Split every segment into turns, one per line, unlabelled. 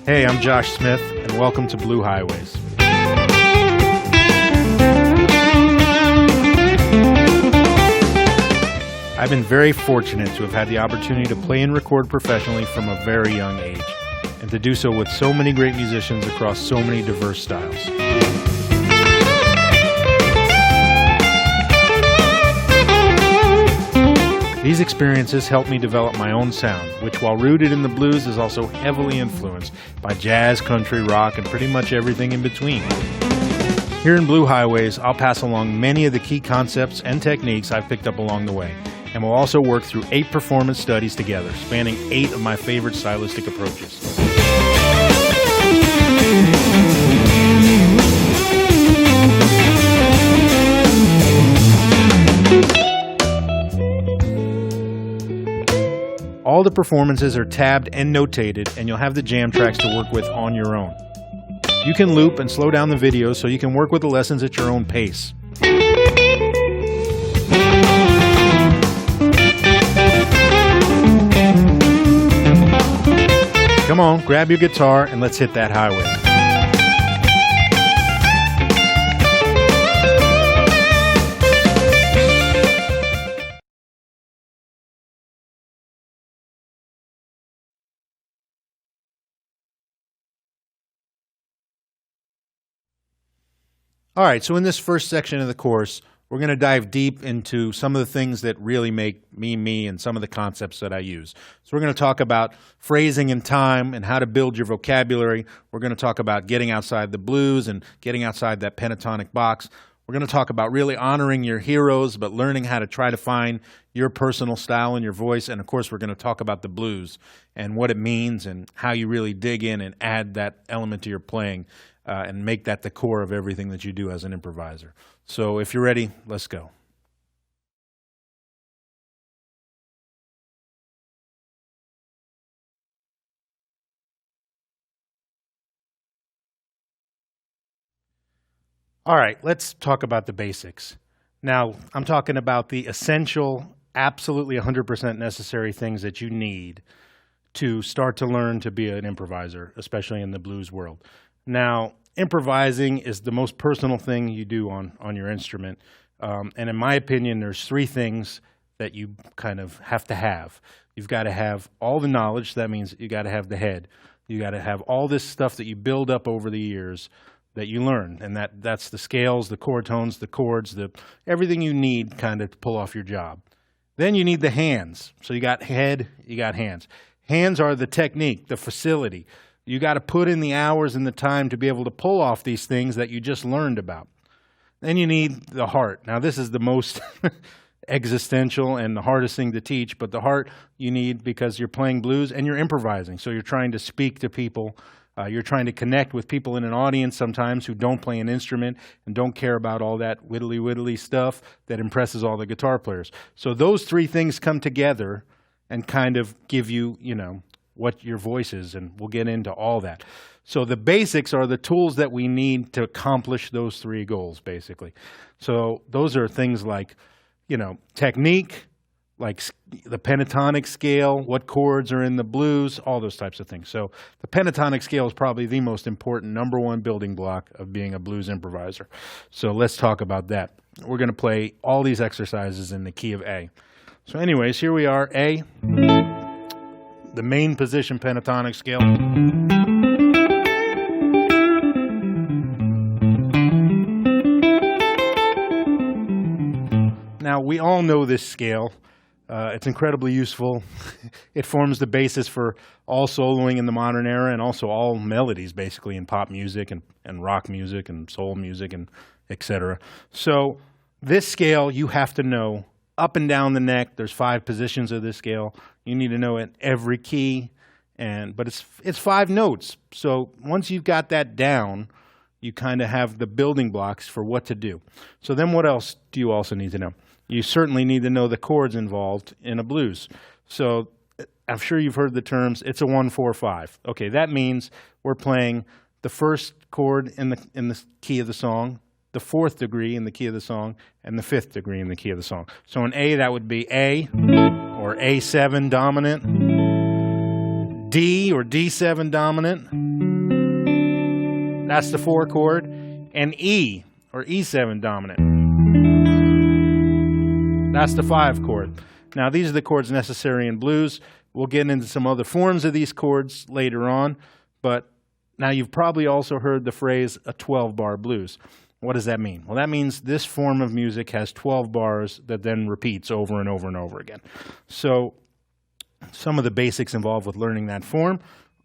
Hey, I'm Josh Smith, and welcome to Blue Highways. I've been very fortunate to have had the opportunity to play and record professionally from a very young age, and to do so with so many great musicians across so many diverse styles. These experiences helped me develop my own sound, which, while rooted in the blues, is also heavily influenced by jazz, country, rock, and pretty much everything in between. Here in Blue Highways, I'll pass along many of the key concepts and techniques I've picked up along the way, and we'll also work through 8 performance studies together, spanning 8 of my favorite stylistic approaches. All the performances are tabbed and notated, and you'll have the jam tracks to work with on your own. You can loop and slow down the video so you can work with the lessons at your own pace. Come on, grab your guitar and let's hit that highway. All right, so in this first section of the course, we're going to dive deep into some of the things that really make me, me, and some of the concepts that I use. So we're going to talk about phrasing and time and how to build your vocabulary. We're going to talk about getting outside the blues and getting outside that pentatonic box. We're going to talk about really honoring your heroes, but learning how to try to find your personal style and your voice. And of course, we're going to talk about the blues and what it means and how you really dig in and add that element to your playing. And make that the core of everything that you do as an improviser. So if you're ready, let's go. All right, let's talk about the basics. Now, I'm talking about the essential, absolutely 100% necessary things that you need to start to learn to be an improviser, especially in the blues world. Now, improvising is the most personal thing you do on your instrument. And in my opinion, there's 3 things that you kind of have to have. You've got to have all the knowledge. That means you got to have the head. You got to have all this stuff that you build up over the years that you learn. And that's the scales, the chord tones, the chords, everything you need kind of to pull off your job. Then you need the hands. So you got head, you got hands. Hands are the technique, the facility. You got to put in the hours and the time to be able to pull off these things that you just learned about. Then you need the heart. Now, this is the most existential and the hardest thing to teach, but the heart you need because you're playing blues and you're improvising. So you're trying to speak to people. You're trying to connect with people in an audience sometimes who don't play an instrument and don't care about all that whittly stuff that impresses all the guitar players. So those 3 things come together and kind of give you, what your voice is, and we'll get into all that. So the basics are the tools that we need to accomplish those 3 goals, basically. So those are things like, technique, like the pentatonic scale, what chords are in the blues, all those types of things. So the pentatonic scale is probably the most important #1 building block of being a blues improviser. So let's talk about that. We're going to play all these exercises in the key of A. So anyways, here we are, A. The main position pentatonic scale. Now, we all know this scale. It's incredibly useful. It forms the basis for all soloing in the modern era and also all melodies, basically, in pop music and rock music and soul music and etc. So this scale, you have to know up and down the neck. There's 5 positions of this scale. You need to know it every key, but it's 5 notes. So once you've got that down, you kind of have the building blocks for what to do. So then what else do you also need to know? You certainly need to know the chords involved in a blues. So I'm sure you've heard the terms, it's a 1-4-5. Okay, that means we're playing the first chord in the key of the song, the 4th degree in the key of the song, and the 5th degree in the key of the song. So in A, that would be A, or A7 dominant, D or D7 dominant, that's the 4 chord, and E or E7 dominant, that's the 5 chord. Now these are the chords necessary in blues. We'll get into some other forms of these chords later on, but now you've probably also heard the phrase a 12-bar blues. What does that mean? Well, that means this form of music has 12 bars that then repeats over and over and over again. So some of the basics involved with learning that form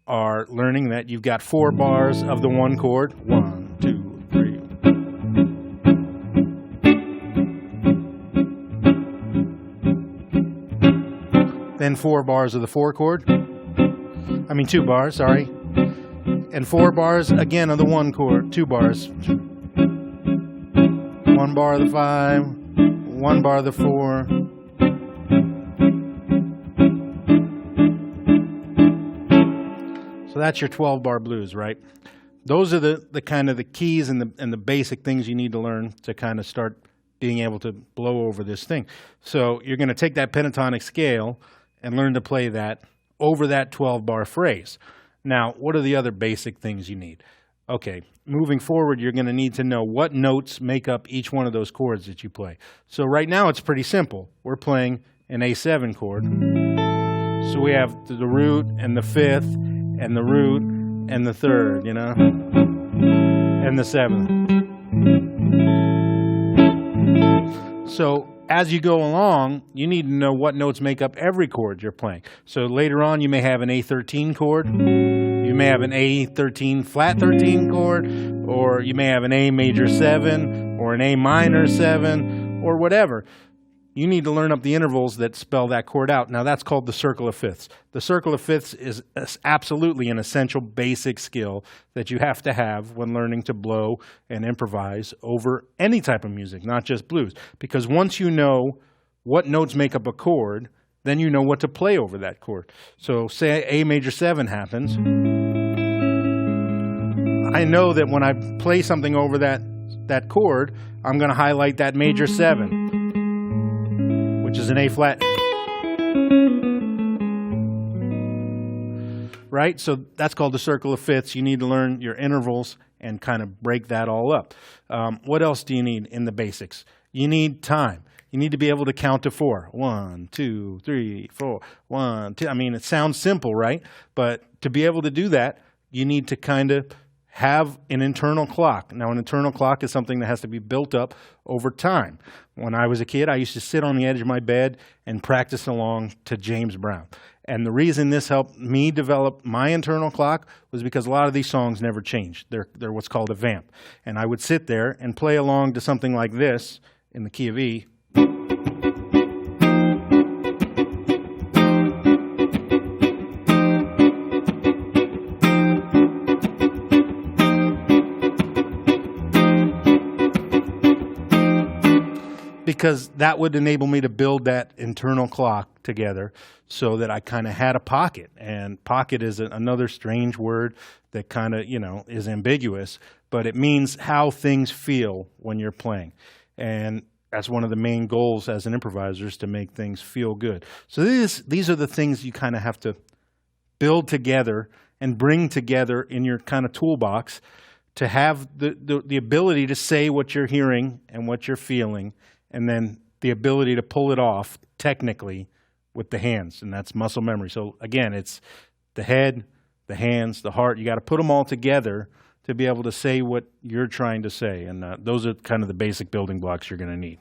are learning that you've got 4 bars of the 1 chord. 1, 2, 3. Then 4 bars of the 4 chord. 2 bars, sorry. And 4 bars again of the 1 chord. 2 bars. 1 bar of the 5, 1 bar of the 4. So that's your 12-bar blues, right? Those are the kind of the keys and the basic things you need to learn to kind of start being able to blow over this thing. So you're going to take that pentatonic scale and learn to play that over that 12-bar phrase. Now, what are the other basic things you need? Okay, moving forward, you're going to need to know what notes make up each one of those chords that you play. So right now it's pretty simple. We're playing an A7 chord. So we have the root and the 5th and the root and the 3rd, you know, and the 7th. So as you go along, you need to know what notes make up every chord you're playing. So later on, you may have an A13 chord. You may have an A13 flat 13 chord, or you may have an A major 7, or an A minor 7, or whatever. You need to learn up the intervals that spell that chord out. Now that's called the circle of fifths. The circle of fifths is absolutely an essential basic skill that you have to have when learning to blow and improvise over any type of music, not just blues. Because once you know what notes make up a chord, then you know what to play over that chord. So say A major 7 happens. I know that when I play something over that chord, I'm going to highlight that major 7, which is an A flat. Right? So that's called the circle of fifths. You need to learn your intervals and kind of break that all up. What else do you need in the basics? You need time. You need to be able to count to 4. 1, 2, 3, 4, 1, 2. I mean, it sounds simple, right? But to be able to do that, you need to kind of have an internal clock. Now, an internal clock is something that has to be built up over time. When I was a kid, I used to sit on the edge of my bed and practice along to James Brown. And the reason this helped me develop my internal clock was because a lot of these songs never changed. They're what's called a vamp. And I would sit there and play along to something like this in the key of E. Because that would enable me to build that internal clock together so that I kind of had a pocket. And pocket is another strange word that kind of, is ambiguous, but it means how things feel when you're playing. And that's one of the main goals as an improviser, is to make things feel good. So these are the things you kind of have to build together and bring together in your kind of toolbox to have the ability to say what you're hearing and what you're feeling, and then the ability to pull it off technically with the hands, and that's muscle memory. So again, it's the head, the hands, the heart. You got to put them all together to be able to say what you're trying to say, and those are kind of the basic building blocks you're going to need.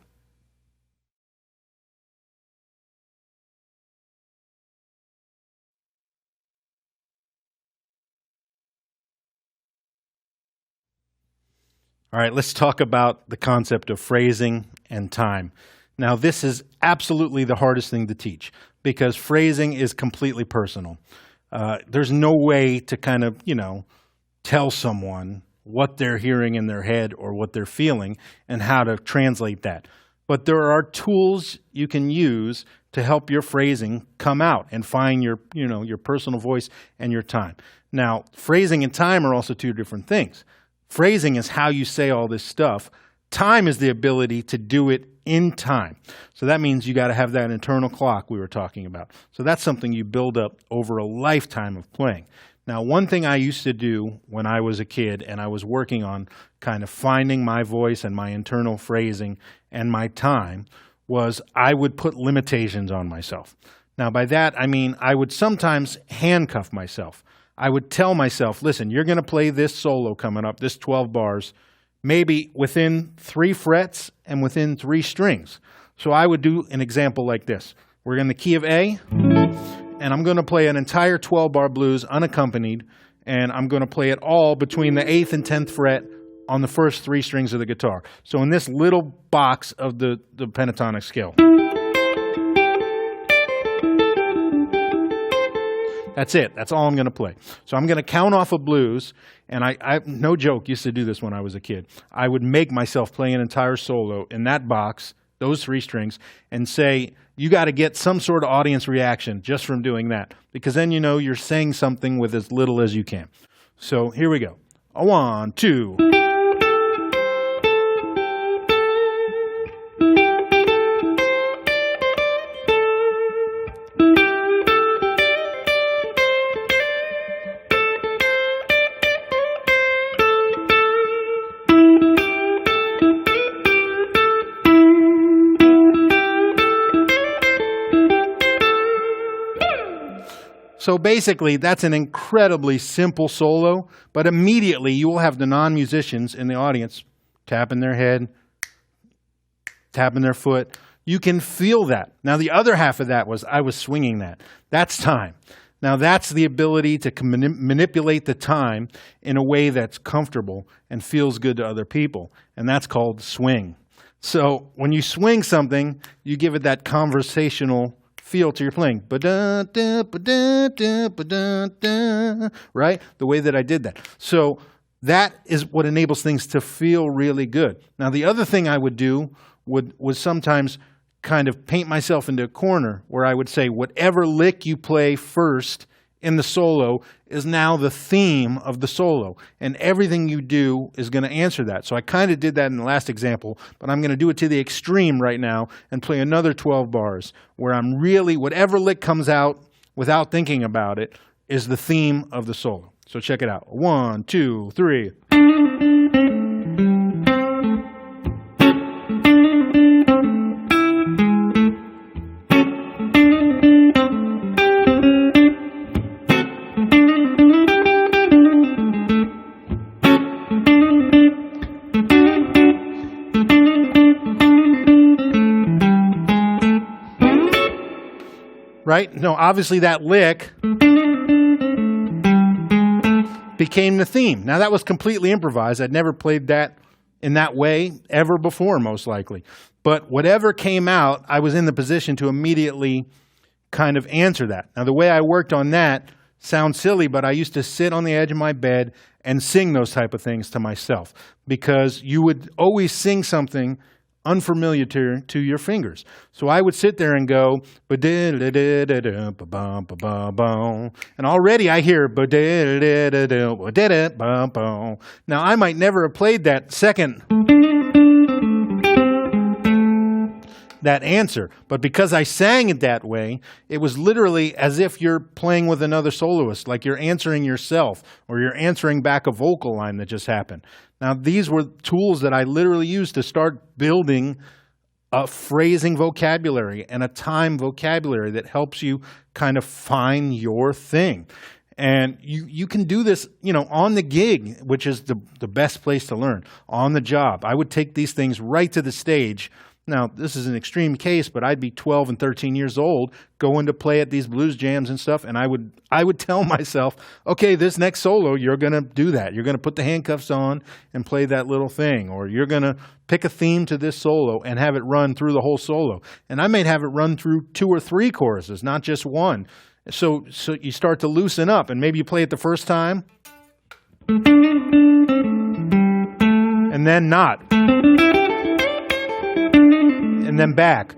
All right, let's talk about the concept of phrasing and time. Now, this is absolutely the hardest thing to teach because phrasing is completely personal. There's no way to kind of, tell someone what they're hearing in their head or what they're feeling and how to translate that. But there are tools you can use to help your phrasing come out and find your personal voice and your time. Now, phrasing and time are also two different things. Phrasing is how you say all this stuff Time is the ability to do it in time. So that means you got to have that internal clock we were talking about. So that's something you build up over a lifetime of playing. Now, one thing I used to do when I was a kid and I was working on kind of finding my voice and my internal phrasing and my time was I would put limitations on myself. Now, by that, I mean I would sometimes handcuff myself. I would tell myself, listen, you're going to play this solo coming up, this 12 bars, maybe within 3 frets and within 3 strings. So I would do an example like this. We're in the key of A, and I'm going to play an entire 12-bar blues unaccompanied, and I'm going to play it all between the 8th and 10th fret on the first 3 strings of the guitar. So in this little box of the pentatonic scale. That's it. That's all I'm going to play. So I'm going to count off a blues, and I no joke, used to do this when I was a kid. I would make myself play an entire solo in that box, those 3 strings, and say, you got to get some sort of audience reaction just from doing that, because then you know you're saying something with as little as you can. So here we go. 1, 2. So basically, that's an incredibly simple solo, but immediately you will have the non-musicians in the audience tapping their head, tapping their foot. You can feel that. Now, the other half of that was I was swinging that. That's time. Now, that's the ability to manipulate the time in a way that's comfortable and feels good to other people, and that's called swing. So when you swing something, you give it that conversational feel to your playing, right? The way that I did that. So that is what enables things to feel really good. Now, the other thing I would do was sometimes kind of paint myself into a corner where I would say, whatever lick you play first in the solo is now the theme of the solo, and everything you do is going to answer that. So I kind of did that in the last example, but I'm going to do it to the extreme right now and play another 12 bars where I'm really, whatever lick comes out without thinking about it is the theme of the solo. So check it out. 1, 2, 3. Right? No, obviously that lick became the theme. Now, that was completely improvised. I'd never played that in that way ever before, most likely. But whatever came out, I was in the position to immediately kind of answer that. Now, the way I worked on that sounds silly, but I used to sit on the edge of my bed and sing those type of things to myself, because you would always sing something unfamiliar to your fingers. So I would sit there and go, and already I hear, now I might never have played that second, that answer, but because I sang it that way, it was literally as if you're playing with another soloist, like you're answering yourself, or you're answering back a vocal line that just happened. Now, these were tools that I literally used to start building a phrasing vocabulary and a time vocabulary that helps you kind of find your thing. And you can do this, on the gig, which is the best place to learn, on the job. I would take these things right to the stage. Now, this is an extreme case, but I'd be 12 and 13 years old going to play at these blues jams and stuff, and I would tell myself, okay, this next solo, you're going to do that. You're going to put the handcuffs on and play that little thing, or you're going to pick a theme to this solo and have it run through the whole solo. And I may have it run through 2 or 3 choruses, not just one. So you start to loosen up, and maybe you play it the first time, and then not. And then back.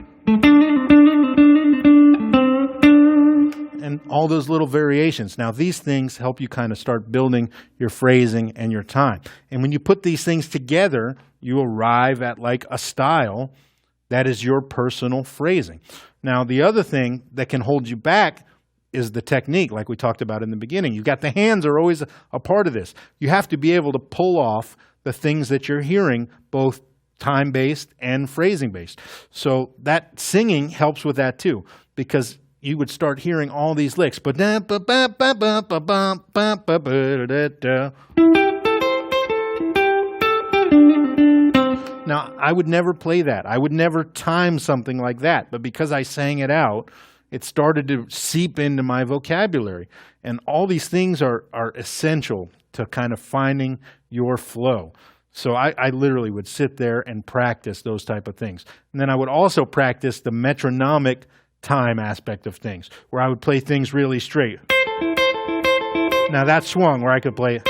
And all those little variations. Now, these things help you kind of start building your phrasing and your time. And when you put these things together, you arrive at like a style that is your personal phrasing. Now, the other thing that can hold you back is the technique, like we talked about in the beginning. You got the hands are always a part of this. You have to be able to pull off the things that you're hearing, both time-based and phrasing-based. So that singing helps with that too, because you would start hearing all these licks. Now, I would never play that. I would never time something like that. But because I sang it out, it started to seep into my vocabulary. And all these things are essential to kind of finding your flow. So I literally would sit there and practice those type of things. And then I would also practice the metronomic time aspect of things, where I would play things really straight. Now that swung where I could play.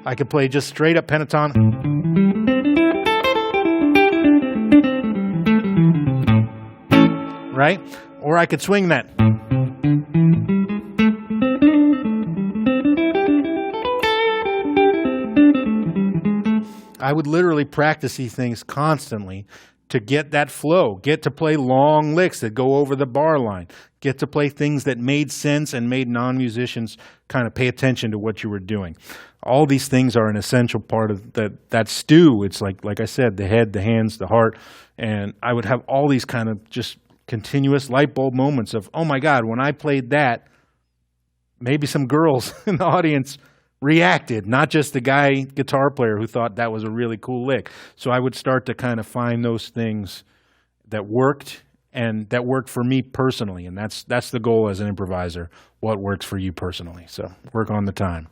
I could play just straight up pentatonic. Right? Or I could swing that. I would literally practice these things constantly to get that flow, get to play long licks that go over the bar line, get to play things that made sense and made non-musicians kind of pay attention to what you were doing. All these things are an essential part of that stew. It's like I said, the head, the hands, the heart. And I would have all these kind of just continuous light bulb moments of, oh my God, when I played that, maybe some girls in the audience reacted, not just the guitar player who thought that was a really cool lick. So I would start to kind of find those things that worked and that worked for me personally. And that's the goal as an improviser, what works for you personally. So work on the time.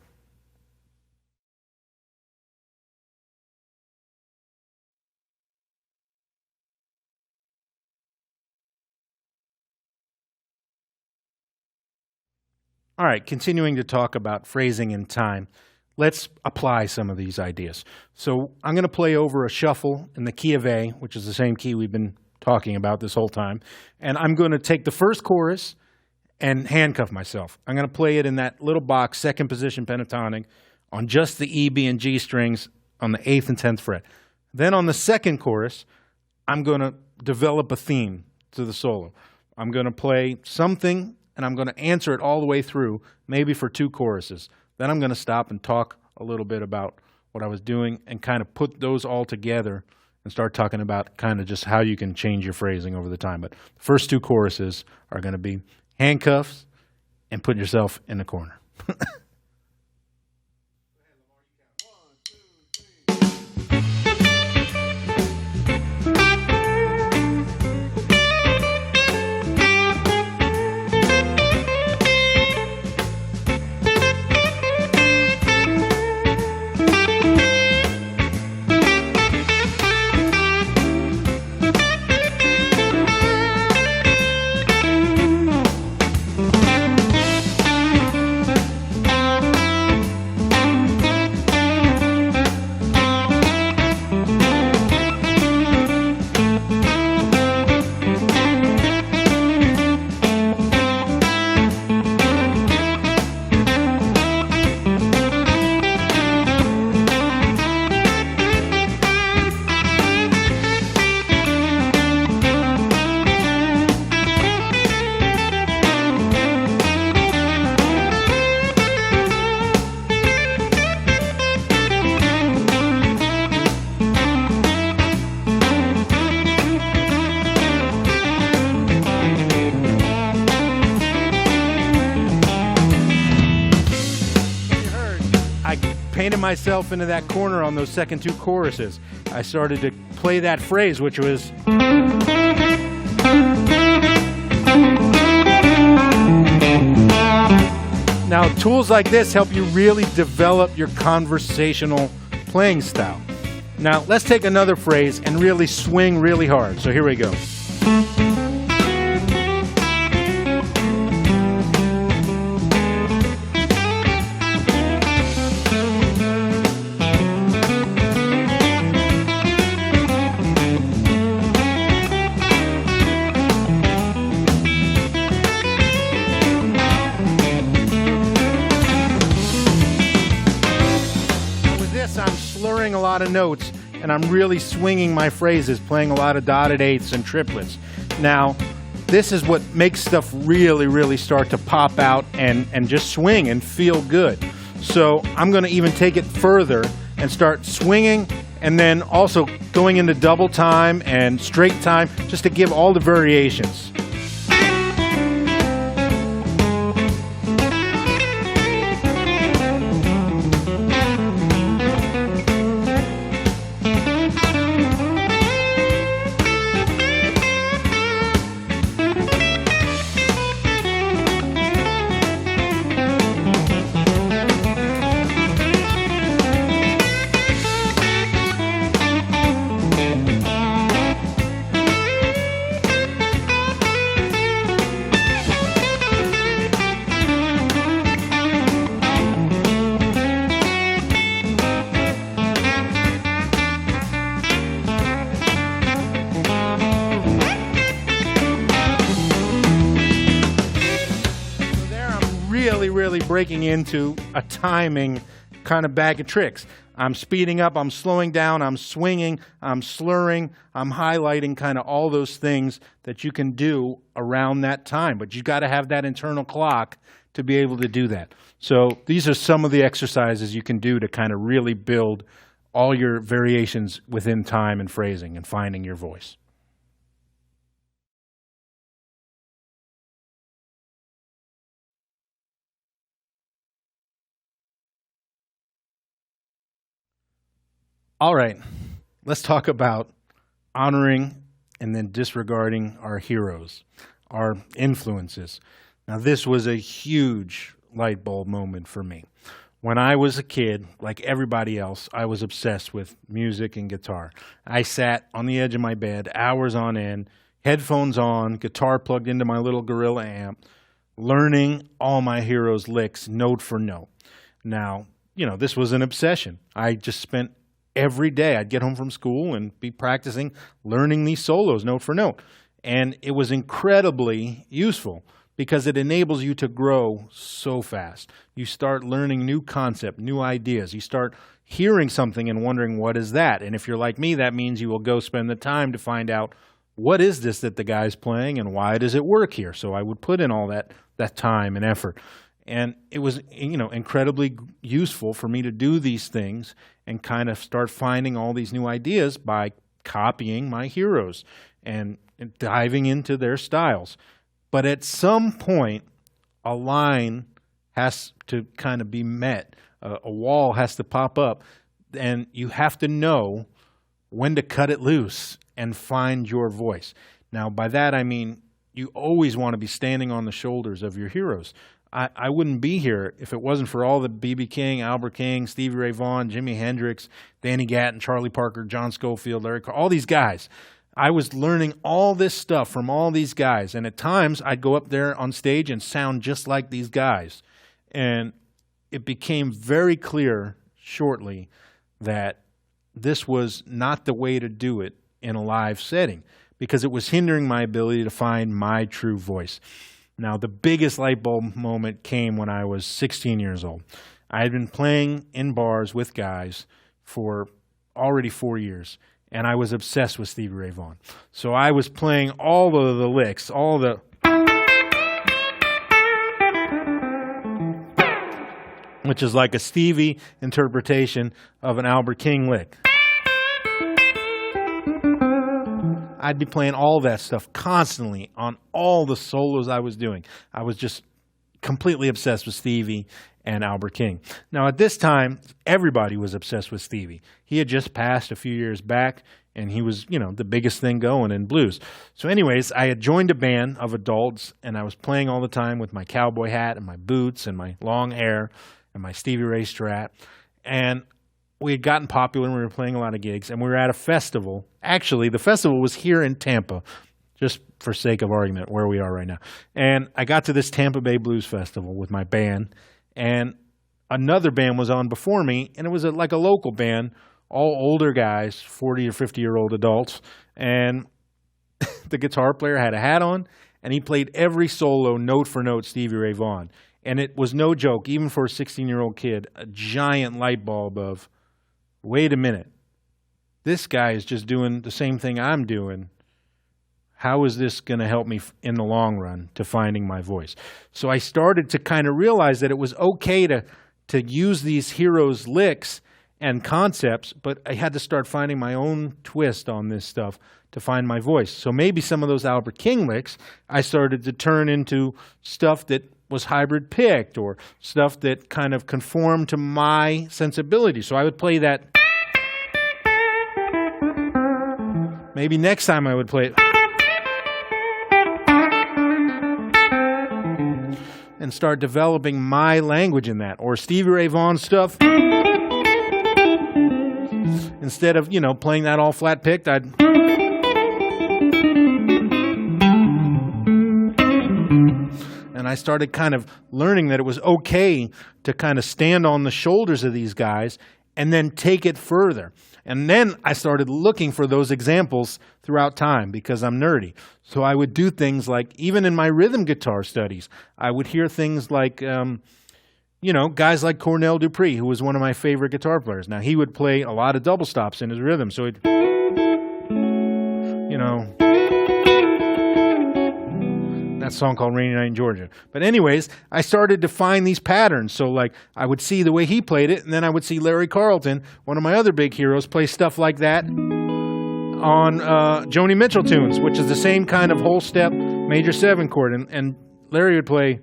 All right, continuing to talk about phrasing and time, let's apply some of these ideas. So I'm going to play over a shuffle in the key of A, which is the same key we've been talking about this whole time. And I'm going to take the first chorus and handcuff myself. I'm going to play it in that little box, second position pentatonic, on just the E, B, and G strings on the 8th and 10th fret. Then on the second chorus, I'm going to develop a theme to the solo. I'm going to play something, and I'm going to answer it all the way through, maybe for 2 choruses. Then I'm going to stop and talk a little bit about what I was doing and kind of put those all together and start talking about kind of just how you can change your phrasing over the time. But the first 2 choruses are going to be handcuffs and put yourself in the corner. Painted myself into that corner on those second 2 choruses. I started to play that phrase, which was now tools like this help you really develop your conversational playing style. Now let's take another phrase and really swing really hard. So here we go. slurring a lot of notes, and I'm really swinging my phrases, playing a lot of dotted eighths and triplets. Now, this is what makes stuff really, really start to pop out and just swing and feel good. So I'm going to even take it further and start swinging, and then also going into double time and straight time, just to give all the variations. Really breaking into a timing kind of bag of tricks. I'm speeding up, I'm slowing down, I'm swinging, I'm slurring, I'm highlighting, kind of all those things that you can do around that time. But you've got to have that internal clock to be able to do that. So these are some of the exercises you can do to kind of really build all your variations within time and phrasing and finding your voice. All right, let's talk about honoring and then disregarding our heroes, our influences. Now, this was a huge light bulb moment for me. When I was a kid, like everybody else, I was obsessed with music and guitar. I sat on the edge of my bed hours on end, headphones on, guitar plugged into my little Gorilla amp, learning all my heroes' licks note for note. Now, this was an obsession. I just spent every day. I'd get home from school and be practicing, learning these solos note for note. And it was incredibly useful because it enables you to grow so fast. You start learning new concepts, new ideas. You start hearing something and wondering, what is that? And if you're like me, that means you will go spend the time to find out, what is this that the guy's playing and why does it work here? So I would put in all that time and effort. And it was, incredibly useful for me to do these things and kind of start finding all these new ideas by copying my heroes and diving into their styles. But at some point, a line has to kind of be met. A wall has to pop up, and you have to know when to cut it loose and find your voice. Now, by that I mean you always want to be standing on the shoulders of your heroes. I wouldn't be here if it wasn't for all the B.B. King, Albert King, Stevie Ray Vaughan, Jimi Hendrix, Danny Gatton, Charlie Parker, John Scofield, Larry Carr, all these guys. I was learning all this stuff from all these guys, and at times I'd go up there on stage and sound just like these guys. And it became very clear shortly that this was not the way to do it in a live setting because it was hindering my ability to find my true voice. Now, the biggest light bulb moment came when I was 16 years old. I had been playing in bars with guys for already 4 years, and I was obsessed with Stevie Ray Vaughan. So I was playing all of the licks, which is like a Stevie interpretation of an Albert King lick. I'd be playing all that stuff constantly on all the solos I was doing. I was just completely obsessed with Stevie and Albert King. Now, at this time, everybody was obsessed with Stevie. He had just passed a few years back, and he was, the biggest thing going in blues. So anyways, I had joined a band of adults, and I was playing all the time with my cowboy hat and my boots and my long hair and my Stevie Ray Strat. And we had gotten popular, and we were playing a lot of gigs, and we were at a festival. Actually, the festival was here in Tampa, just for sake of argument, where we are right now. And I got to this Tampa Bay Blues Festival with my band, and another band was on before me, and it was like a local band, all older guys, 40 or 50-year-old adults, and the guitar player had a hat on, and he played every solo note for note Stevie Ray Vaughan. And it was no joke, even for a 16-year-old kid, a giant light bulb of, wait a minute. This guy is just doing the same thing I'm doing. How is this going to help me in the long run to finding my voice? So I started to kind of realize that it was okay to use these heroes' licks and concepts, but I had to start finding my own twist on this stuff to find my voice. So maybe some of those Albert King licks I started to turn into stuff that was hybrid picked or stuff that kind of conformed to my sensibility. So I would play that. Maybe next time I would play it. And start developing my language in that. Or Stevie Ray Vaughan stuff. Instead of, playing that all flat picked, I'd... And I started kind of learning that it was okay to kind of stand on the shoulders of these guys and then take it further. And then I started looking for those examples throughout time because I'm nerdy. So I would do things like, even in my rhythm guitar studies, I would hear things like, guys like Cornell Dupree, who was one of my favorite guitar players. Now, he would play a lot of double stops in his rhythm. So he'd, that song called Rainy Night in Georgia. But anyways, I started to find these patterns. So like I would see the way he played it, and then I would see Larry Carlton, one of my other big heroes, play stuff like that on Joni Mitchell tunes, which is the same kind of whole step major 7 chord. And Larry would play.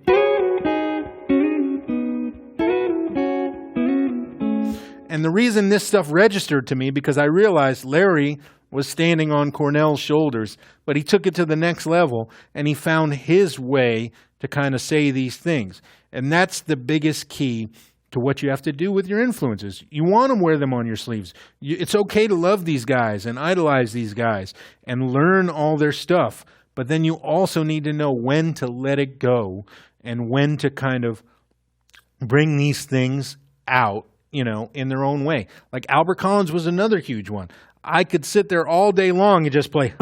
And the reason this stuff registered to me, because I realized Larry was standing on Cornell's shoulders, but he took it to the next level, and he found his way to kind of say these things. And that's the biggest key to what you have to do with your influences. You want to wear them on your sleeves. It's okay to love these guys and idolize these guys and learn all their stuff, but then you also need to know when to let it go and when to kind of bring these things out, in their own way. Like Albert Collins was another huge one. I could sit there all day long and just play.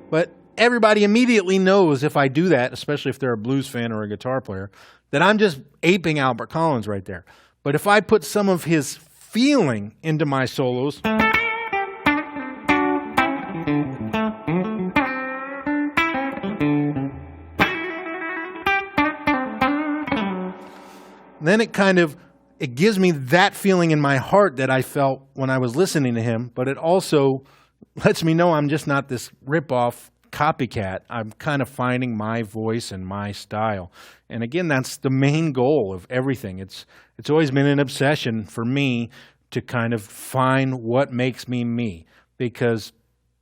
But everybody immediately knows if I do that, especially if they're a blues fan or a guitar player, that I'm just aping Albert Collins right there. But if I put some of his feeling into my solos, then it gives me that feeling in my heart that I felt when I was listening to him, but it also lets me know I'm just not this rip-off copycat. I'm kind of finding my voice and my style. And again, that's the main goal of everything. It's always been an obsession for me to kind of find what makes me me, because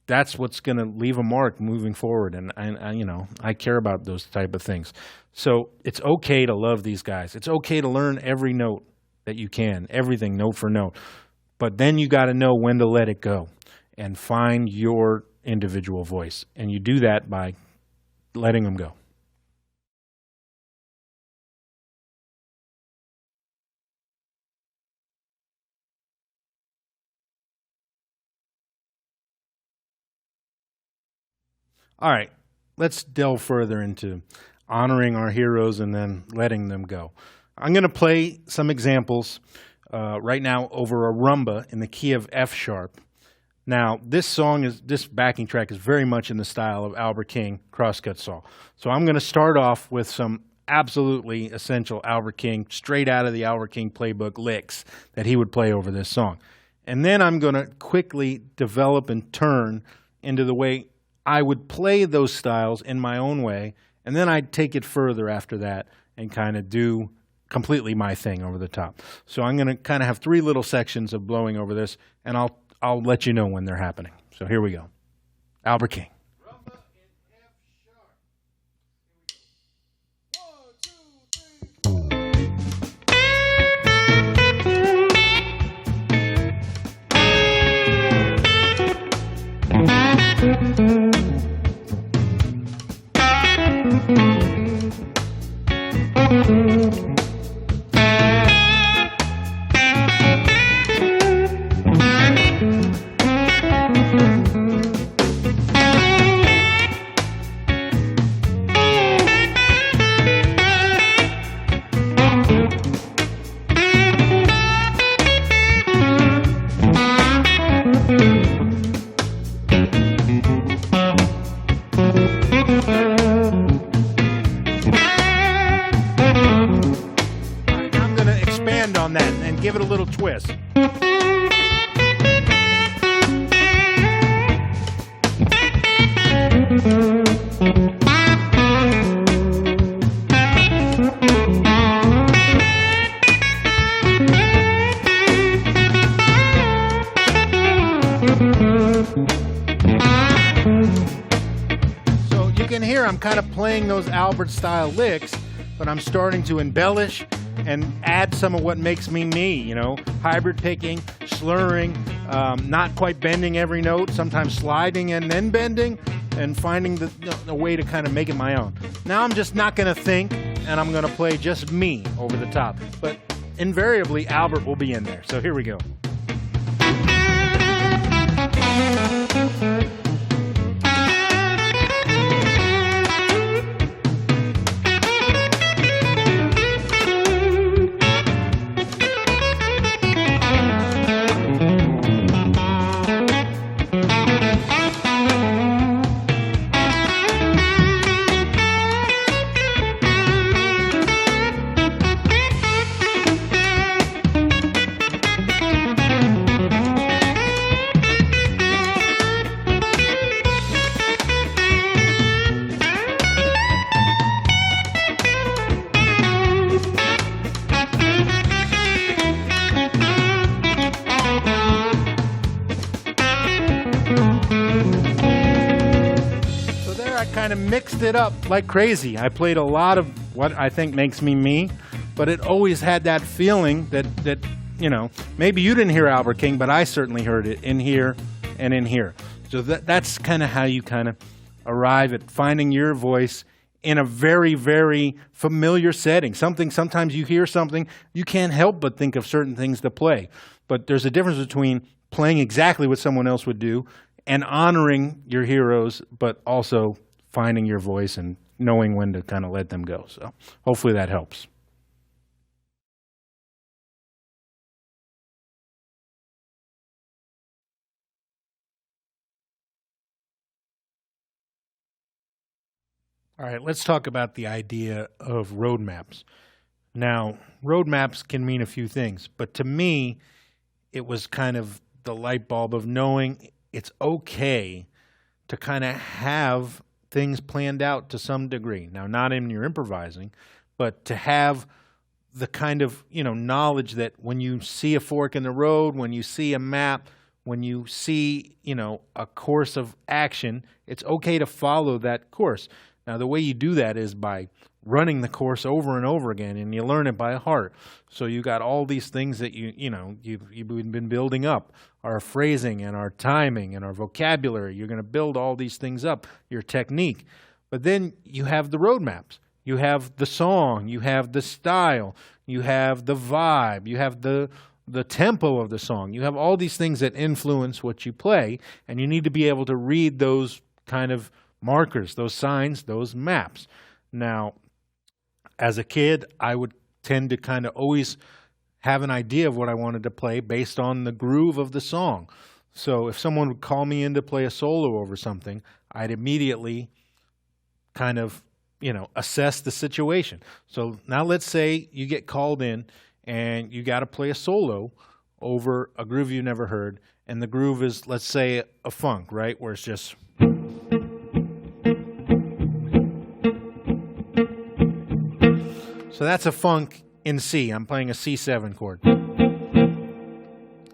that's what's going to leave a mark moving forward. And I care about those type of things. So it's okay to love these guys. It's okay to learn every note that you can, everything note for note. But then you got to know when to let it go and find your individual voice. And you do that by letting them go. All right, let's delve further into honoring our heroes and then letting them go. I'm going to play some examples right now over a rumba in the key of F sharp. Now, this backing track is very much in the style of Albert King, Crosscut Saw. So I'm going to start off with some absolutely essential Albert King, straight out of the Albert King playbook licks that he would play over this song. And then I'm going to quickly develop and turn into the way I would play those styles in my own way, and then I'd take it further after that and kind of do completely my thing over the top. So I'm going to kind of have 3 little sections of blowing over this, and I'll let you know when they're happening. So here we go. Albert King.
Rumba in F sharp. Here we go. 1, 2, 3.
twist. So you can hear I'm kind of playing those Albert style licks, but I'm starting to embellish and add some of what makes me me, you know, hybrid picking, slurring, not quite bending every note, sometimes sliding and then bending, and finding the way to kind of make it my own. Now I'm just not going to think, and I'm going to play just me over the top, but invariably Albert will be in there. So here we go. Kind of mixed it up like crazy. I played a lot of what I think makes me me, but it always had that feeling that you know, maybe you didn't hear Albert King, but I certainly heard it in here and in here. So that's kind of how you kind of arrive at finding your voice in a very, very familiar setting. Sometimes you hear something, you can't help but think of certain things to play. But there's a difference between playing exactly what someone else would do and honoring your heroes, but also finding your voice and knowing when to kind of let them go. So hopefully that helps. All right, let's talk about the idea of roadmaps. Now, roadmaps can mean a few things, but to me, it was kind of the light bulb of knowing it's okay to kind of have things planned out to some degree. Now, not in your improvising, but to have the kind of, you know, knowledge that when you see a fork in the road, when you see a map, when you see, you know, a course of action, it's okay to follow that course. Now, the way you do that is by running the course over and over again, and you learn it by heart. So you got all these things that you've been building up, our phrasing and our timing and our vocabulary. You're going to build all these things up, your technique. But then you have the roadmaps. You have the song. You have the style. You have the vibe. You have the tempo of the song. You have all these things that influence what you play, and you need to be able to read those kind of markers, those signs, those maps. Now, as a kid, I would tend to kind of always have an idea of what I wanted to play based on the groove of the song. So if someone would call me in to play a solo over something, I'd immediately kind of, you know, assess the situation. So now let's say you get called in and you got to play a solo over a groove you never heard, and the groove is, let's say, a funk, right, where it's just... So that's a funk in C. I'm playing a C7 chord.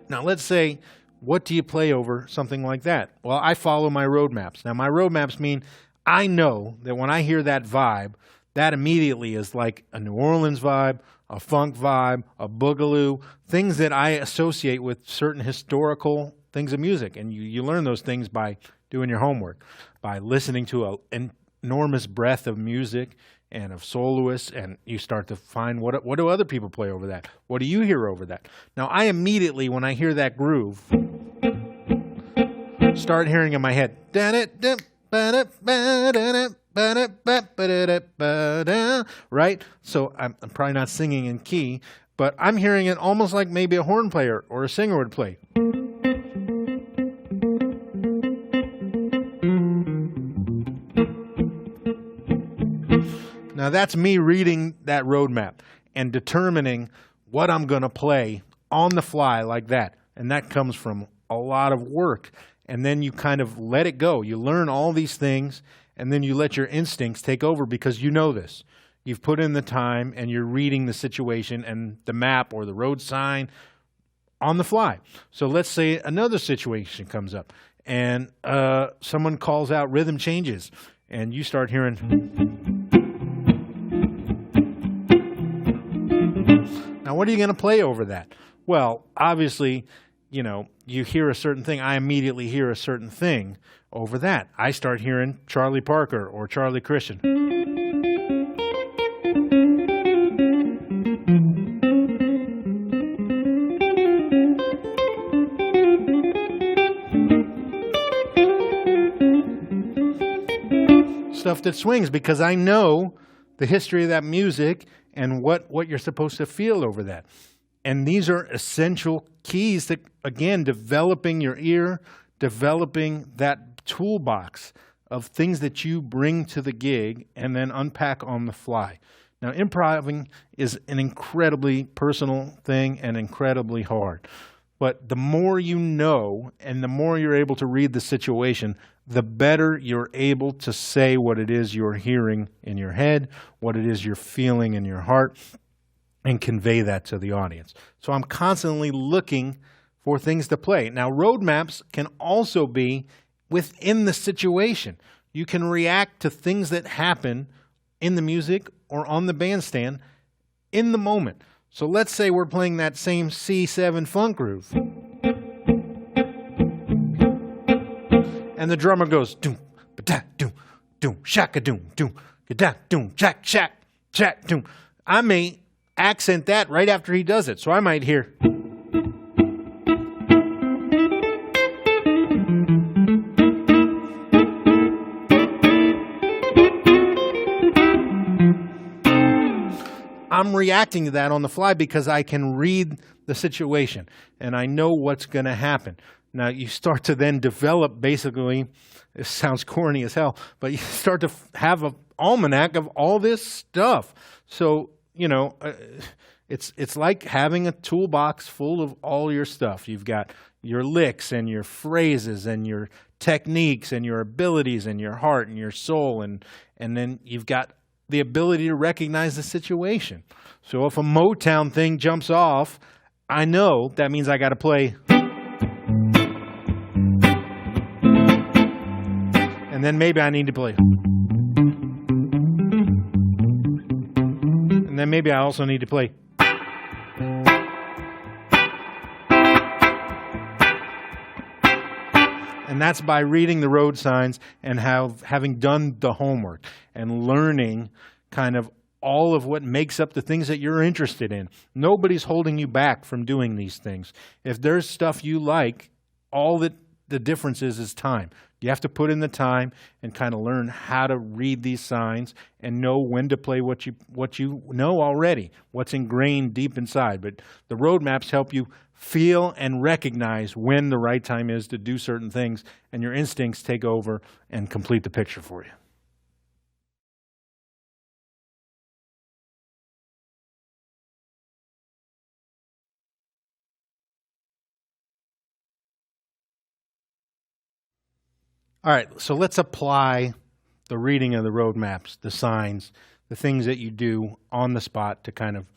Now let's say, what do you play over something like that? Well, I follow my roadmaps. Now my roadmaps mean I know that when I hear that vibe, that immediately is like a New Orleans vibe, a funk vibe, a boogaloo, things that I associate with certain historical things of music. And you learn those things by doing your homework, by listening to an enormous breadth of music and of soloists, and you start to find what do other people play over that? What do you hear over that? Now, I immediately, when I hear that groove, start hearing in my head, right? So I'm probably not singing in key, but I'm hearing it almost like maybe a horn player or a singer would play. Now that's me reading that roadmap and determining what I'm going to play on the fly like that. And that comes from a lot of work. And then you kind of let it go. You learn all these things, and then you let your instincts take over because you know this. You've put in the time, and you're reading the situation and the map or the road sign on the fly. So let's say another situation comes up, and someone calls out rhythm changes, and you start hearing. Now, what are you going to play over that? Well, obviously, you know, you hear a certain thing. I immediately hear a certain thing over that. I start hearing Charlie Parker or Charlie Christian. Stuff that swings because I know the history of that music and what you're supposed to feel over that. And these are essential keys to, again, developing your ear, developing that toolbox of things that you bring to the gig and then unpack on the fly. Now, improvising is an incredibly personal thing and incredibly hard. But the more you know and the more you're able to read the situation, the better you're able to say what it is you're hearing in your head, what it is you're feeling in your heart, and convey that to the audience. So I'm constantly looking for things to play. Now, road maps can also be within the situation. You can react to things that happen in the music or on the bandstand in the moment. So let's say we're playing that same C7 funk groove. And the drummer goes, doom, ba-da, doom, doom, shaka, doom, doom, ga-da, doom, jack, shack, jack, doom. I may accent that right after he does it. So I might hear. I'm reacting to that on the fly because I can read the situation and I know what's going to happen. Now, you start to then develop basically, it sounds corny as hell, but you start to have an almanac of all this stuff. So, you know, it's like having a toolbox full of all your stuff. You've got your licks and your phrases and your techniques and your abilities and your heart and your soul. And then you've got the ability to recognize the situation. So if a Motown thing jumps off, I know that means I got to play. And then maybe I need to play. And then maybe I also need to play. And that's by reading the road signs and having done the homework and learning kind of all of what makes up the things that you're interested in. Nobody's holding you back from doing these things. If there's stuff you like, all that the difference is time. You have to put in the time and kind of learn how to read these signs and know when to play what you know already, what's ingrained deep inside. But the road maps help you feel and recognize when the right time is to do certain things, and your instincts take over and complete the picture for you. All right, so let's apply the reading of the road maps, the signs, the things that you do on the spot to kind of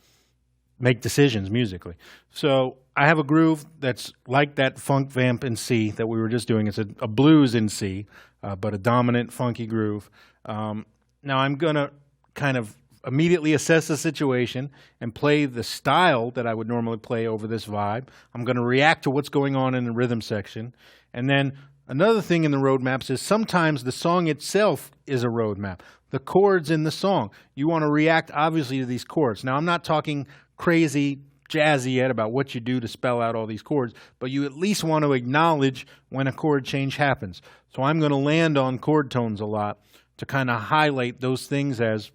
make decisions musically. So I have a groove that's like that funk vamp in C that we were just doing. It's a blues in C, but a dominant funky groove. Now I'm going to kind of immediately assess the situation and play the style that I would normally play over this vibe. I'm going to react to what's going on in the rhythm section. And then another thing in the road maps is sometimes the song itself is a road map. The chords in the song, you want to react obviously to these chords. Now I'm not talking crazy jazzy yet about what you do to spell out all these chords, but you at least want to acknowledge when a chord change happens. So I'm going to land on chord tones a lot to kind of highlight those things as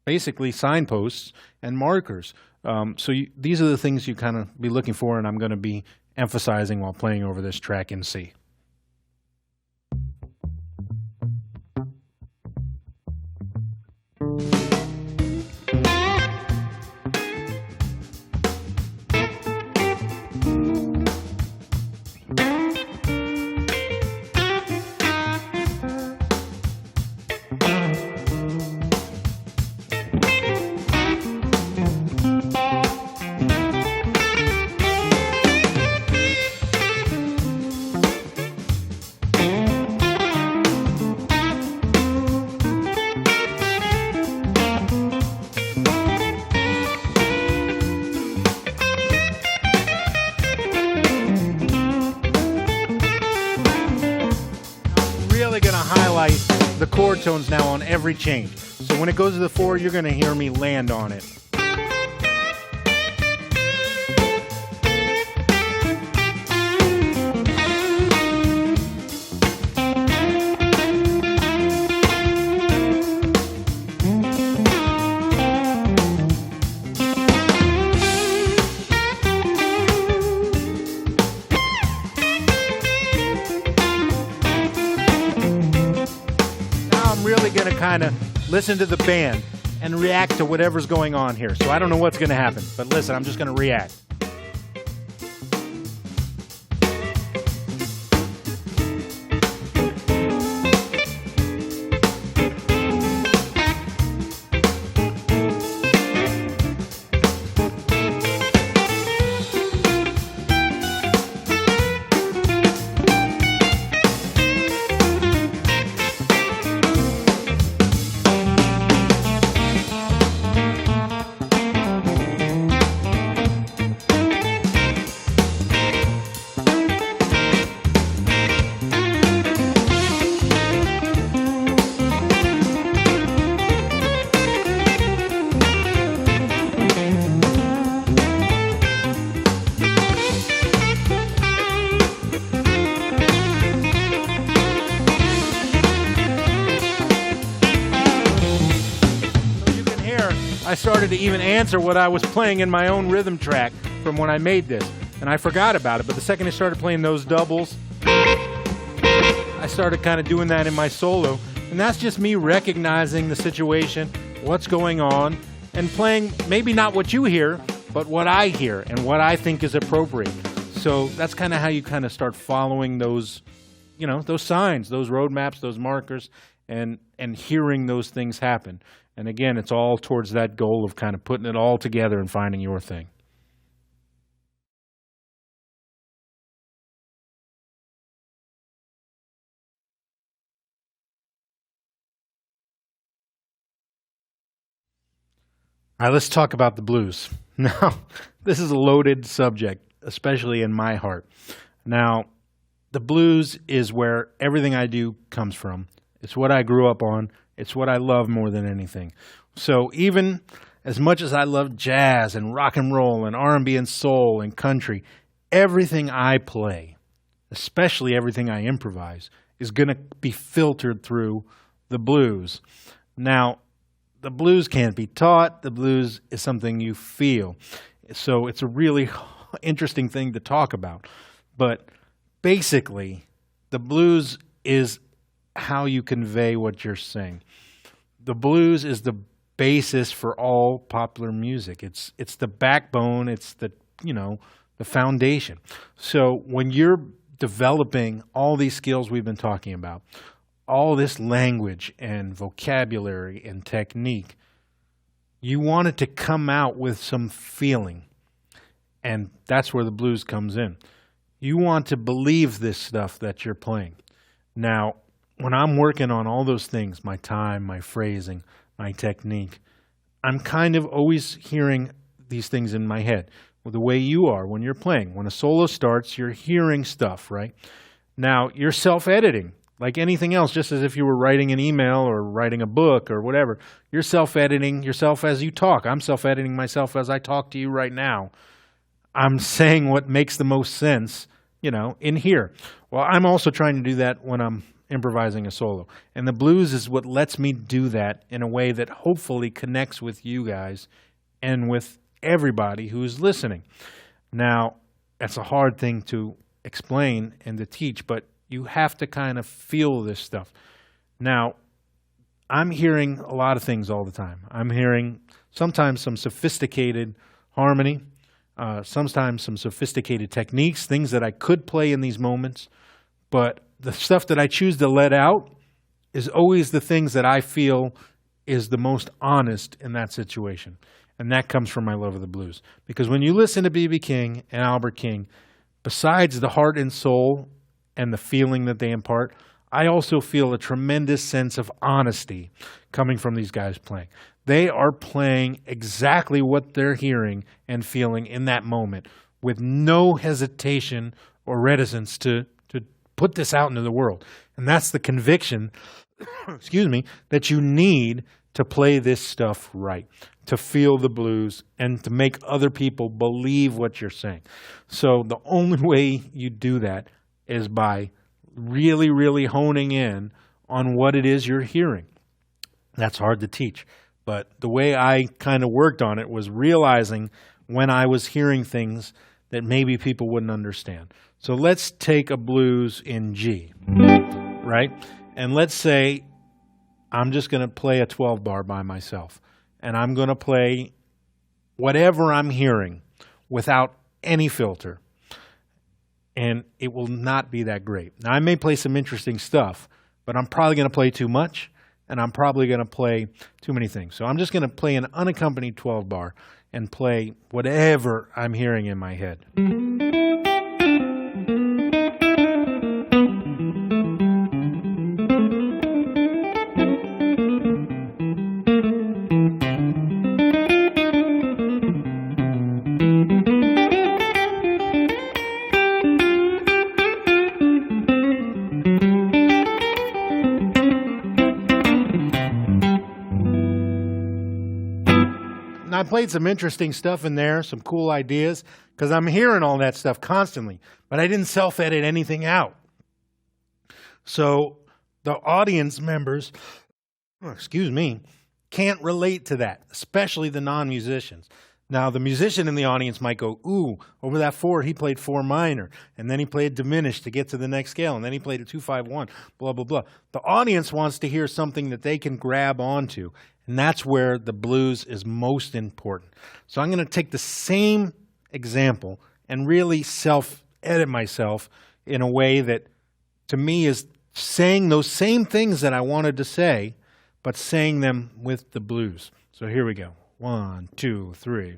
basically signposts and markers. These are the things you kind of be looking for, and I'm going to be emphasizing while playing over this track in C. to highlight the chord tones now on every change. So when it goes to the 4, you're going to hear me land on it. Really going to kind of listen to the band and react to whatever's going on here. So I don't know what's going to happen, but listen, I'm just going to react. I started to even answer what I was playing in my own rhythm track from when I made this. And I forgot about it, but the second I started playing those doubles, I started kind of doing that in my solo. And that's just me recognizing the situation, what's going on, and playing maybe not what you hear, but what I hear and what I think is appropriate. So that's kind of how you kind of start following those, you know, those signs, those roadmaps, those markers, and hearing those things happen. And again, it's all towards that goal of kind of putting it all together and finding your thing. All right, let's talk about the blues. Now, this is a loaded subject, especially in my heart. Now, the blues is where everything I do comes from. It's what I grew up on. It's what I love more than anything. So even as much as I love jazz and rock and roll and R&B and soul and country, everything I play, especially everything I improvise, is going to be filtered through the blues. Now, the blues can't be taught. The blues is something you feel. So it's a really interesting thing to talk about. But basically, the blues is how you convey what you're saying. The blues is the basis for all popular music. It's the backbone. It's the foundation. So when you're developing all these skills we've been talking about, all this language and vocabulary and technique, you want it to come out with some feeling. And that's where the blues comes in. You want to believe this stuff that you're playing. Now, when I'm working on all those things, my time, my phrasing, my technique, I'm kind of always hearing these things in my head. Well, the way you are when you're playing. When a solo starts, you're hearing stuff, right? Now, you're self-editing. Like anything else, just as if you were writing an email or writing a book or whatever. You're self-editing yourself as you talk. I'm self-editing myself as I talk to you right now. I'm saying what makes the most sense, in here. Well, I'm also trying to do that when I'm improvising a solo. And the blues is what lets me do that in a way that hopefully connects with you guys and with everybody who's listening. Now, that's a hard thing to explain and to teach, but you have to kind of feel this stuff. Now, I'm hearing a lot of things all the time. I'm hearing sometimes some sophisticated harmony, sometimes some sophisticated techniques, things that I could play in these moments, but the stuff that I choose to let out is always the things that I feel is the most honest in that situation. And that comes from my love of the blues. Because when you listen to B.B. King and Albert King, besides the heart and soul and the feeling that they impart, I also feel a tremendous sense of honesty coming from these guys playing. They are playing exactly what they're hearing and feeling in that moment with no hesitation or reticence to put this out into the world. And that's the conviction, excuse me, that you need to play this stuff right, to feel the blues and to make other people believe what you're saying. So the only way you do that is by really, really honing in on what it is you're hearing. That's hard to teach. But the way I kind of worked on it was realizing when I was hearing things that maybe people wouldn't understand. So let's take a blues in G, right? And let's say I'm just going to play a 12 bar by myself. And I'm going to play whatever I'm hearing without any filter. And it will not be that great. Now, I may play some interesting stuff, but I'm probably going to play too much, and I'm probably going to play too many things. So I'm just going to play an unaccompanied 12 bar and play whatever I'm hearing in my head. I played some interesting stuff in there, some cool ideas, because I'm hearing all that stuff constantly, but I didn't self-edit anything out. So the audience members, excuse me, can't relate to that, especially the non-musicians. Now, the musician in the audience might go, ooh, over that 4, he played 4 minor, and then he played diminished to get to the next scale, and then he played a 2-5-1, blah, blah, blah. The audience wants to hear something that they can grab onto, and that's where the blues is most important. So I'm going to take the same example and really self-edit myself in a way that, to me, is saying those same things that I wanted to say, but saying them with the blues. So here we go. 1, 2, 3.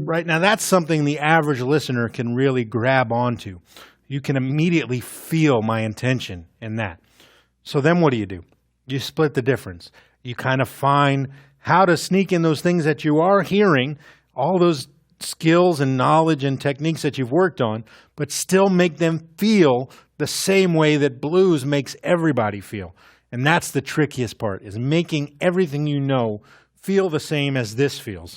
Right, now that's something the average listener can really grab onto. You can immediately feel my intention in that. So then what do? You split the difference. You kind of find how to sneak in those things that you are hearing, all those skills and knowledge and techniques that you've worked on, but still make them feel the same way that blues makes everybody feel. And that's the trickiest part, is making everything you know feel the same as this feels.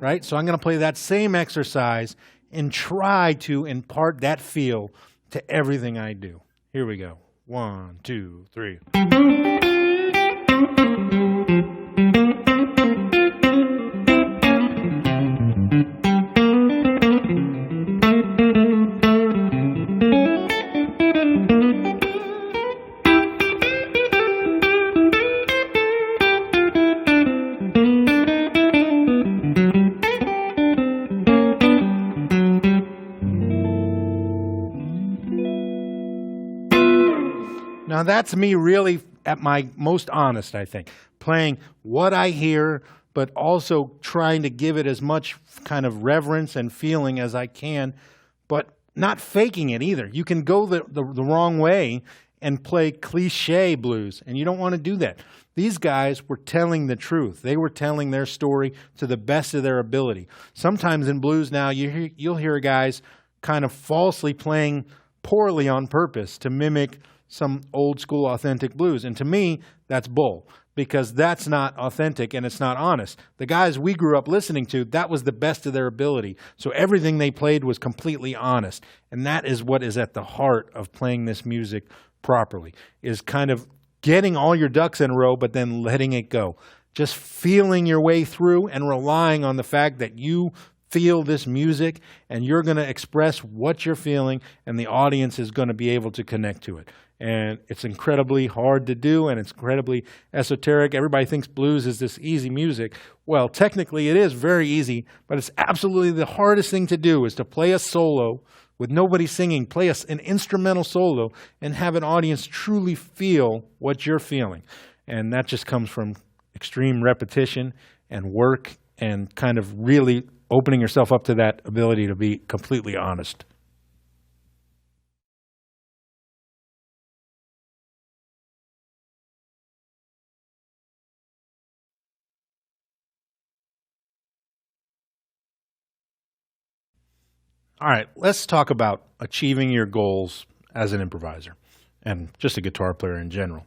Right? So I'm going to play that same exercise and try to impart that feel to everything I do. Here we go. 1, 2, 3. Now that's me really at my most honest, I think, playing what I hear, but also trying to give it as much kind of reverence and feeling as I can, but not faking it either. You can go the wrong way and play cliche blues, and you don't want to do that. These guys were telling the truth. They were telling their story to the best of their ability. Sometimes in blues now, you'll hear guys kind of falsely playing poorly on purpose to mimic some old school authentic blues. And to me, that's bull, because that's not authentic and it's not honest. The guys we grew up listening to, that was the best of their ability. So everything they played was completely honest. And that is what is at the heart of playing this music properly, is kind of getting all your ducks in a row, but then letting it go. Just feeling your way through and relying on the fact that you feel this music and you're going to express what you're feeling, and the audience is going to be able to connect to it. And it's incredibly hard to do, and it's incredibly esoteric. Everybody thinks blues is this easy music. Well, technically it is very easy, but it's absolutely the hardest thing to do, is to play a solo with nobody singing, play an instrumental solo, and have an audience truly feel what you're feeling. And that just comes from extreme repetition and work and kind of really opening yourself up to that ability to be completely honest. All right, let's talk about achieving your goals as an improviser and just a guitar player in general.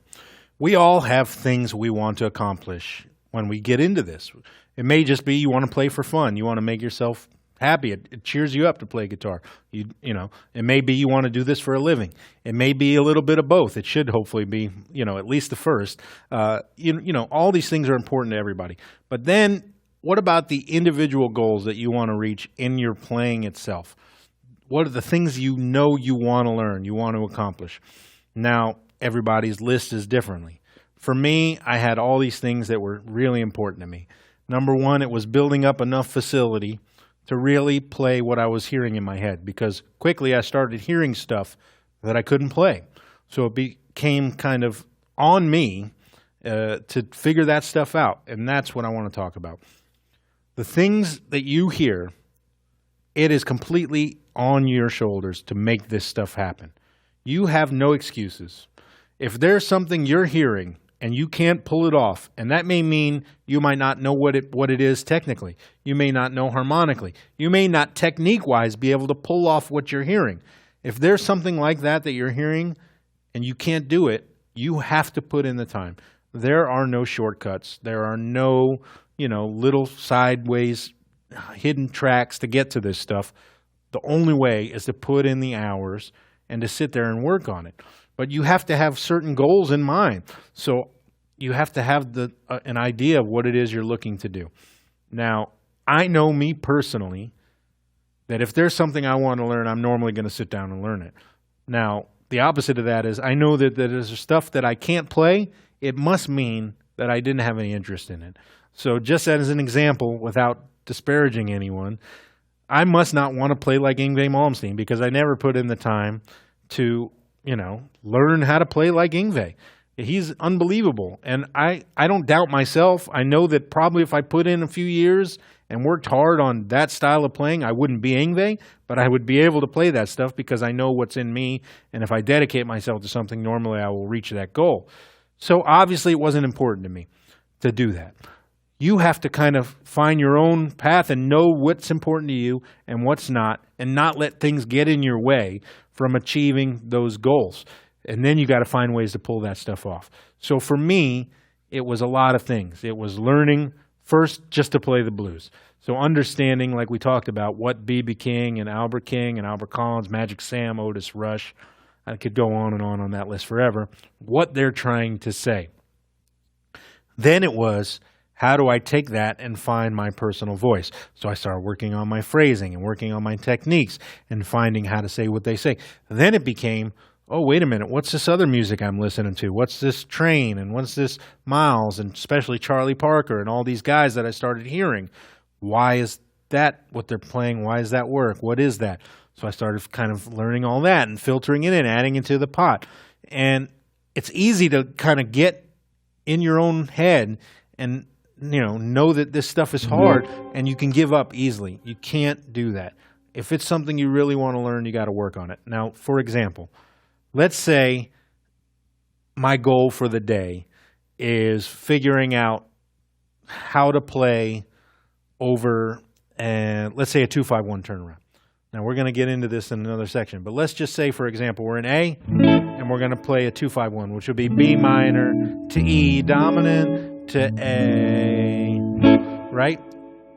We all have things we want to accomplish when we get into this. It may just be you want to play for fun. You want to make yourself happy. It cheers you up to play guitar. You know, it may be you want to do this for a living. It may be a little bit of both. It should hopefully be, at least the first. All these things are important to everybody. But then what about the individual goals that you want to reach in your playing itself? What are the things you want to learn, you want to accomplish? Now, everybody's list is differently. For me, I had all these things that were really important to me. Number one, it was building up enough facility to really play what I was hearing in my head, because quickly I started hearing stuff that I couldn't play. So it became kind of on me to figure that stuff out, and that's what I want to talk about. The things that you hear, it is completely on your shoulders to make this stuff happen. You have no excuses. If there's something you're hearing and you can't pull it off, and that may mean you might not know what it is technically. You may not know harmonically. You may not technique-wise be able to pull off what you're hearing. If there's something like that you're hearing and you can't do it, you have to put in the time. There are no shortcuts. There are no, little sideways hidden tracks to get to this stuff. The only way is to put in the hours and to sit there and work on it. But you have to have certain goals in mind. So you have to have an idea of what it is you're looking to do. Now, I know me personally that if there's something I want to learn, I'm normally going to sit down and learn it. Now, the opposite of that is I know that there's stuff that I can't play. It must mean that I didn't have any interest in it. So just as an example, without disparaging anyone, I must not want to play like Yngwie Malmsteen because I never put in the time to learn how to play like Yngwie. He's unbelievable. And I don't doubt myself. I know that probably if I put in a few years and worked hard on that style of playing, I wouldn't be Yngwie, but I would be able to play that stuff because I know what's in me. And if I dedicate myself to something, normally I will reach that goal. So obviously it wasn't important to me to do that. You have to kind of find your own path and know what's important to you and what's not, and not let things get in your way from achieving those goals. And then you got to find ways to pull that stuff off. So for me, it was a lot of things. It was learning first just to play the blues. So understanding, like we talked about, what B.B. King and Albert Collins, Magic Sam, Otis Rush, I could go on that list forever, what they're trying to say. Then it was, how do I take that and find my personal voice? So I started working on my phrasing and working on my techniques and finding how to say what they say. Then it became, oh, wait a minute, what's this other music I'm listening to? What's this Train and what's this Miles and especially Charlie Parker and all these guys that I started hearing? Why is that what they're playing? Why does that work? What is that? So I started kind of learning all that and filtering it in, adding it to the pot. And it's easy to kind of get in your own head and know that this stuff is hard and you can give up easily. You can't do that. If it's something you really want to learn, you got to work on it. Now, for example, let's say my goal for the day is figuring out how to play over, let's say, a 2-5-1 turnaround. Now, we're going to get into this in another section, but let's just say, for example, we're in A, and we're going to play a 2-5-1, which would be B minor to E dominant to A, right?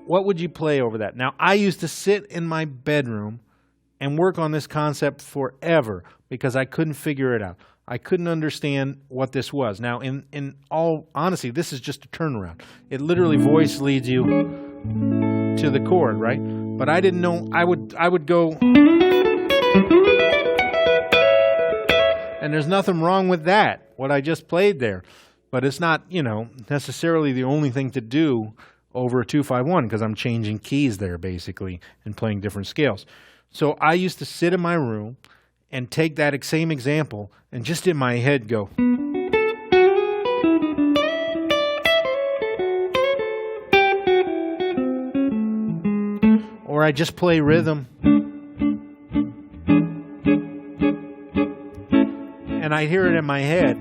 What would you play over that? Now, I used to sit in my bedroom and work on this concept forever because I couldn't figure it out. I couldn't understand what this was. Now, in all honesty, this is just a turnaround. It literally voice leads you to the chord, right? But I didn't know. I would go, and there's nothing wrong with that, what I just played there. But it's not, necessarily the only thing to do over a 2-5-1 because I'm changing keys there, basically, and playing different scales. So I used to sit in my room and take that same example and just in my head go. or I just play rhythm. And I hear it in my head.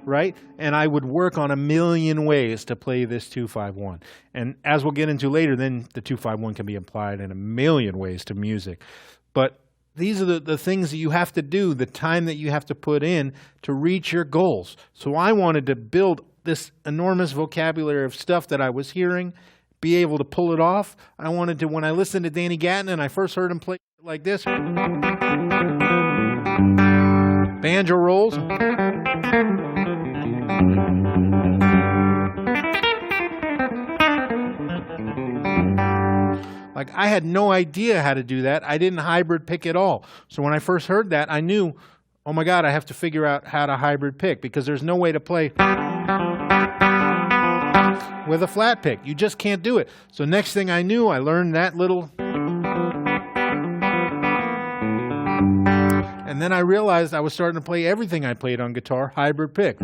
Right? And I would work on a million ways to play this 2-5-1. And as we'll get into later, then the 2-5-1 can be applied in a million ways to music. But these are the things that you have to do, the time that you have to put in to reach your goals. So I wanted to build this enormous vocabulary of stuff that I was hearing, be able to pull it off. I wanted to, when I listened to Danny Gatton and I first heard him play like this, banjo rolls. Like, I had no idea how to do that. I didn't hybrid pick at all. So when I first heard that, I knew, oh my God, I have to figure out how to hybrid pick, because there's no way to play with a flat pick. You just can't do it. So next thing I knew, I learned that little. And then I realized I was starting to play everything I played on guitar hybrid pick.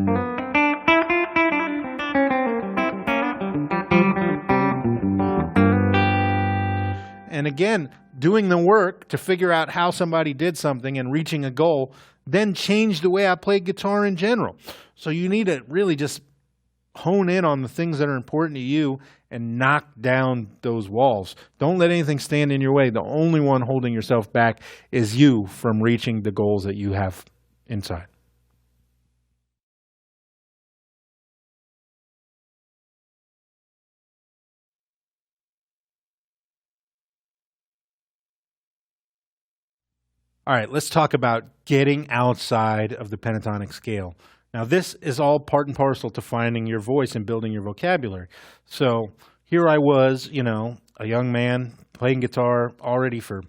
And again, doing the work to figure out how somebody did something and reaching a goal then changed the way I played guitar in general. So you need to really just hone in on the things that are important to you and knock down those walls. Don't let anything stand in your way. The only one holding yourself back is you from reaching the goals that you have inside. All right, let's talk about getting outside of the pentatonic scale. Now, this is all part and parcel to finding your voice and building your vocabulary. So here I was, a young man playing guitar already for,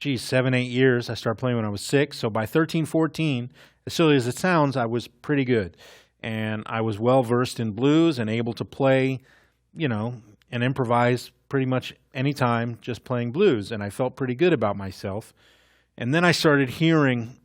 7, 8 years. I started playing when I was 6. So by 13, 14, as silly as it sounds, I was pretty good. And I was well-versed in blues and able to play, and improvise pretty much any time just playing blues. And I felt pretty good about myself. And then I started hearing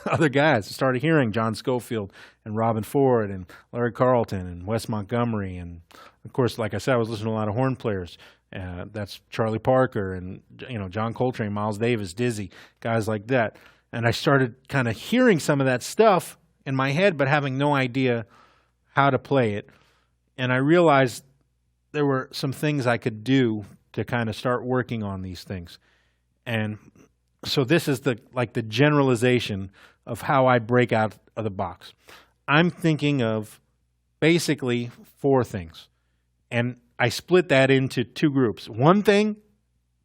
other guys. I started hearing John Scofield and Robin Ford and Larry Carlton and Wes Montgomery. And, of course, like I said, I was listening to a lot of horn players. That's Charlie Parker and, John Coltrane, Miles Davis, Dizzy, guys like that. And I started kind of hearing some of that stuff in my head but having no idea how to play it. And I realized there were some things I could do to kind of start working on these things. And so this is the generalization of how I break out of the box. I'm thinking of basically 4 things. And I split that into 2 groups. 1 thing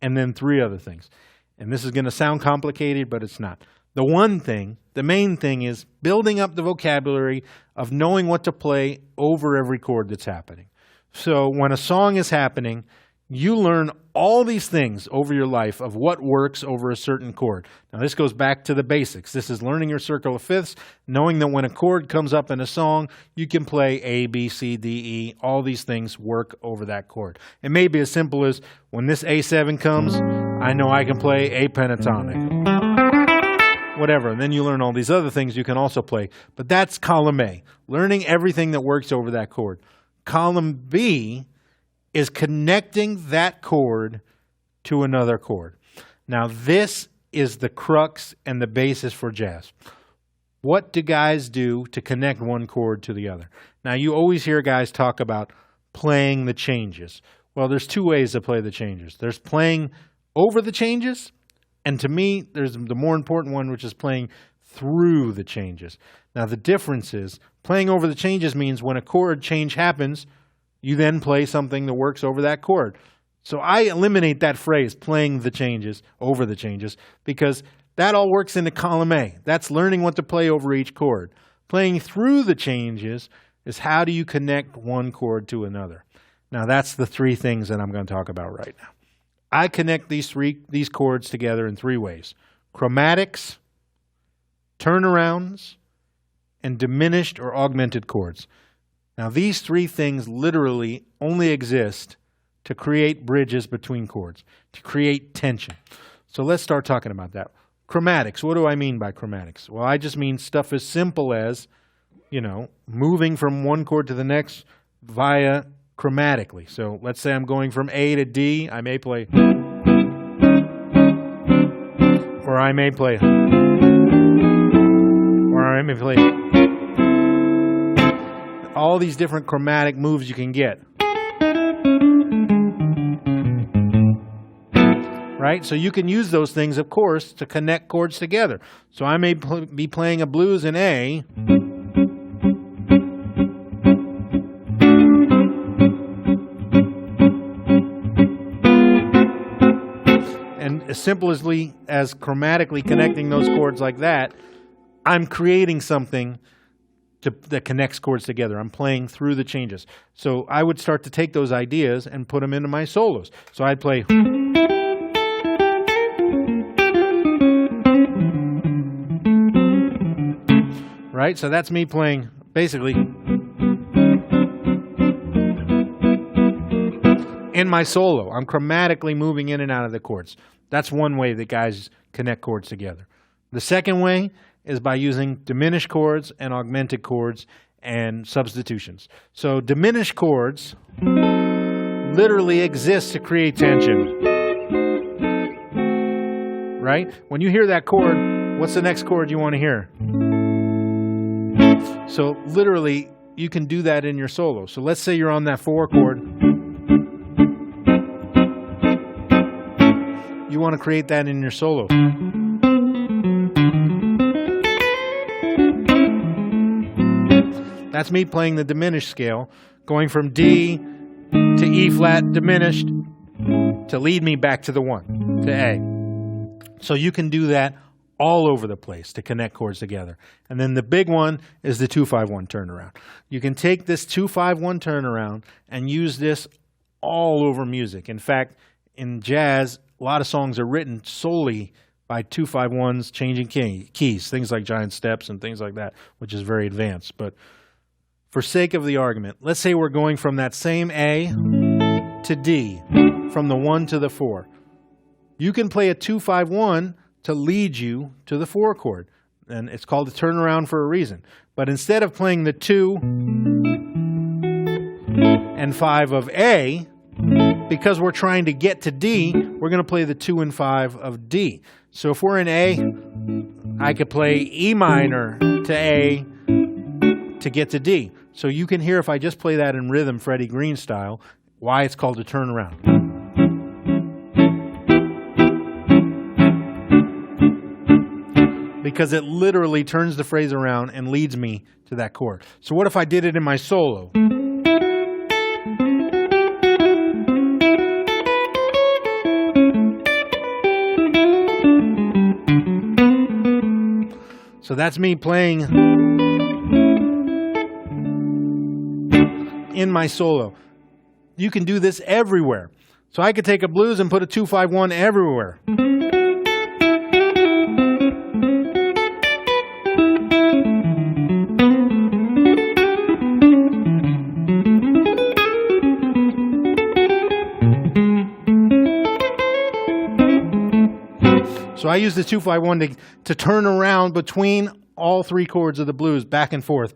and then 3 other things. And this is going to sound complicated, but it's not. The 1 thing, the main thing, is building up the vocabulary of knowing what to play over every chord that's happening. So when a song is happening, you learn all these things over your life of what works over a certain chord. Now, this goes back to the basics. This is learning your circle of fifths, knowing that when a chord comes up in a song, you can play A, B, C, D, E. All these things work over that chord. It may be as simple as when this A7 comes, I know I can play A pentatonic. Whatever. And then you learn all these other things you can also play. But that's column A, learning everything that works over that chord. Column B is connecting that chord to another chord. Now, this is the crux and the basis for jazz. What do guys do to connect one chord to the other? Now, you always hear guys talk about playing the changes. Well, there's 2 ways to play the changes. There's playing over the changes, and to me, there's the more important one, which is playing through the changes. Now, the difference is playing over the changes means when a chord change happens, you then play something that works over that chord. So I eliminate that phrase, playing the changes, over the changes, because that all works into column A. That's learning what to play over each chord. Playing through the changes is how do you connect one chord to another. Now, that's the 3 things that I'm going to talk about right now. I connect these chords together in 3 ways: chromatics, turnarounds, and diminished or augmented chords. Now, these 3 things literally only exist to create bridges between chords, to create tension. So let's start talking about that. chromatics. What do I mean by chromatics? Well, I just mean stuff as simple as, moving from one chord to the next via chromatically. So let's say I'm going from A to D, I may play, or I may play, all these different chromatic moves you can get. Right? So you can use those things, of course, to connect chords together. So I may be playing a blues in A, and as simply as chromatically connecting those chords like that, I'm creating something that connects chords together. I'm playing through the changes. So I would start to take those ideas and put them into my solos. So I'd play, right? So that's me playing basically in my solo. I'm chromatically moving in and out of the chords. That's one way that guys connect chords together. The second way is by using diminished chords and augmented chords and substitutions. So diminished chords literally exist to create tension. Right? When you hear that chord, what's the next chord you want to hear? So literally, you can do that in your solo. So let's say you're on that 4 chord. You want to create that in your solo. That's me playing the diminished scale, going from D to E flat diminished to lead me back to the 1, to A. So you can do that all over the place to connect chords together. And then the big one is the 2-5-1 turnaround. You can take this 2-5-1 turnaround and use this all over music. In fact, in jazz, a lot of songs are written solely by 2-5-1s changing keys, things like giant steps and things like that, which is very advanced. But for sake of the argument, let's say we're going from that same A to D, from the 1 to the 4. You can play a 2-5-1 to lead you to the 4 chord, and it's called a turnaround for a reason. But instead of playing the 2 and 5 of A, because we're trying to get to D, we're going to play the 2 and 5 of D. So if we're in A, I could play E minor to A to get to D. So you can hear, if I just play that in rhythm, Freddie Green style, why it's called a turnaround. Because it literally turns the phrase around and leads me to that chord. So what if I did it in my solo? So that's me playing in my solo. You can do this everywhere. So I could take a blues and put a 2-5-1 everywhere. So I use the 2-5-1 to turn around between all 3 chords of the blues, back and forth,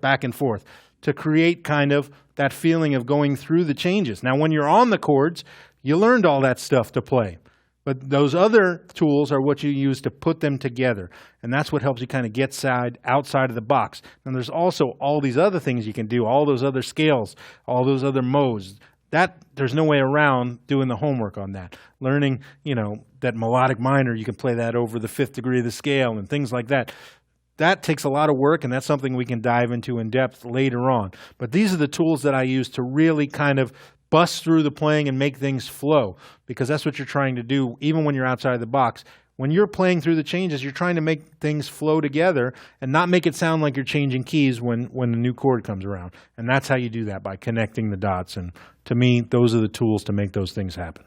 to create kind of that feeling of going through the changes. Now, when you're on the chords, you learned all that stuff to play. But those other tools are what you use to put them together. And that's what helps you kind of get outside of the box. And there's also all these other things you can do, all those other scales, all those other modes. There's no way around doing the homework on that. Learning, that melodic minor, you can play that over the 5th degree of the scale and things like that. That takes a lot of work, and that's something we can dive into in depth later on. But these are the tools that I use to really kind of bust through the playing and make things flow, because that's what you're trying to do even when you're outside of the box. When you're playing through the changes, you're trying to make things flow together and not make it sound like you're changing keys when a new chord comes around. And that's how you do that, by connecting the dots. And to me, those are the tools to make those things happen.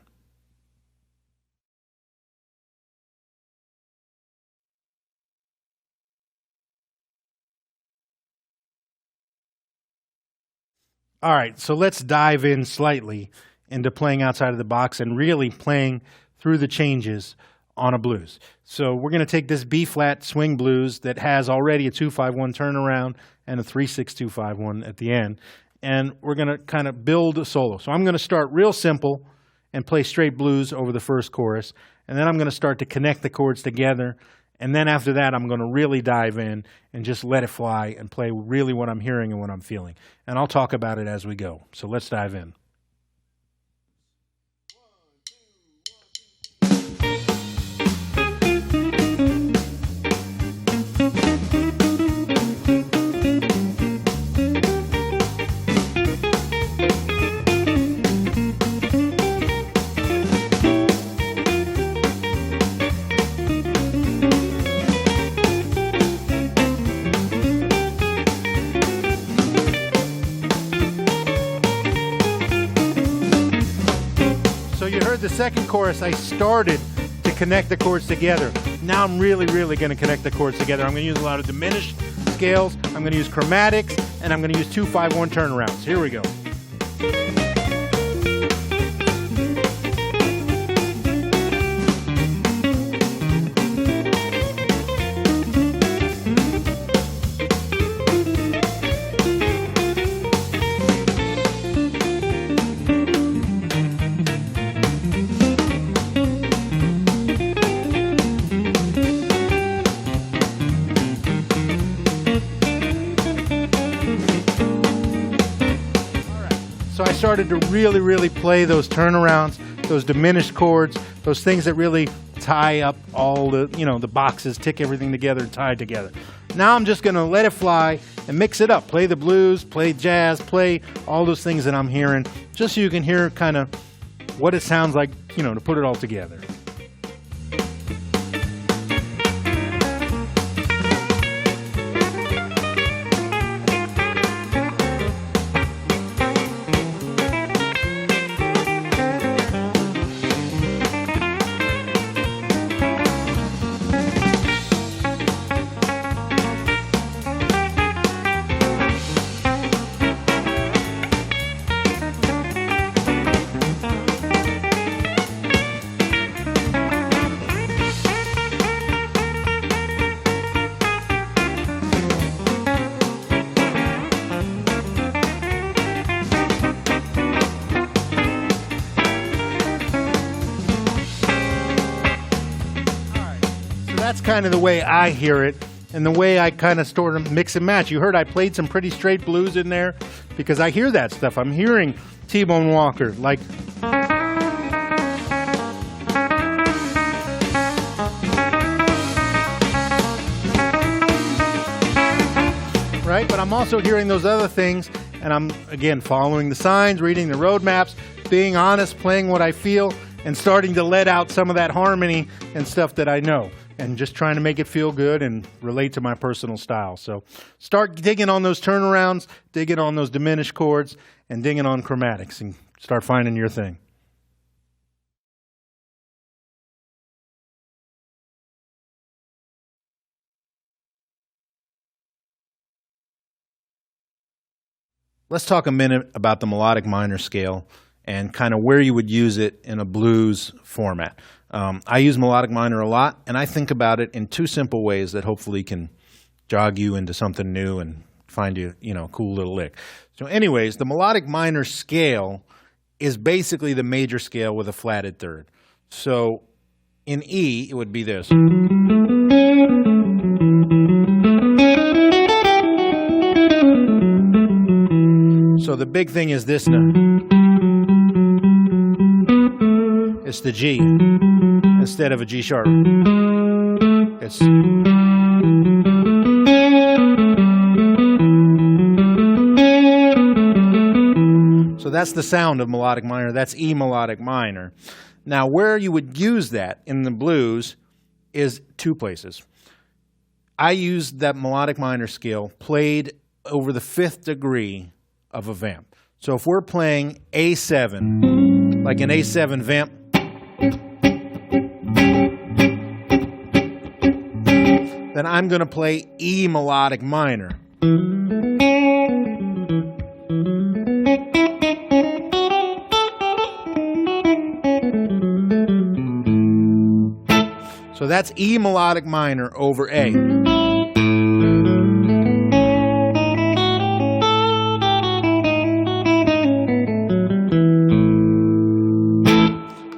All right, so let's dive in slightly into playing outside of the box and really playing through the changes on a blues. So we're going to take this B flat swing blues that has already a 2-5-1 turnaround and a 3-6-2-5-1 at the end, and we're going to kind of build a solo. So I'm going to start real simple and play straight blues over the first chorus, and then I'm going to start to connect the chords together, and then after that I'm going to really dive in and just let it fly and play really what I'm hearing and what I'm feeling. And I'll talk about it as we go. So let's dive in. So you heard the second chorus, I started to connect the chords together. Now I'm really going to connect the chords together. I'm going to use a lot of diminished scales, I'm going to use chromatics, and I'm going to use 2-5-1 turnarounds. Here we go. So I started to really play those turnarounds, those diminished chords, those things that really tie up all the, the boxes, tick everything together and tie it together. Now I'm just going to let it fly and mix it up. Play the blues, play jazz, play all those things that I'm hearing, just so you can hear kind of what it sounds like, to put it all together. That's kind of the way I hear it and the way I kind of sort of mix and match. You heard I played some pretty straight blues in there because I hear that stuff. I'm hearing T-Bone Walker, like, right? But I'm also hearing those other things, and I'm, again, following the signs, reading the road maps, being honest, playing what I feel, and starting to let out some of that harmony and stuff that I know, and just trying to make it feel good and relate to my personal style. So start digging on those turnarounds, digging on those diminished chords, and digging on chromatics, and start finding your thing. Let's talk a minute about the melodic minor scale and kind of where you would use it in a blues format. I use melodic minor a lot, and I think about it in two simple ways that hopefully can jog you into something new and find you, a cool little lick. So anyways, the melodic minor scale is basically the major scale with a flatted third. So in E, it would be this. So the big thing is this now. It's the G instead of a G sharp. It's so that's the sound of melodic minor. That's E melodic minor. Now, where you would use that in the blues is two places. I use that melodic minor scale played over the 5th degree of a vamp. So if we're playing A7, like an A7 vamp, then I'm going to play E melodic minor. So that's E melodic minor over A.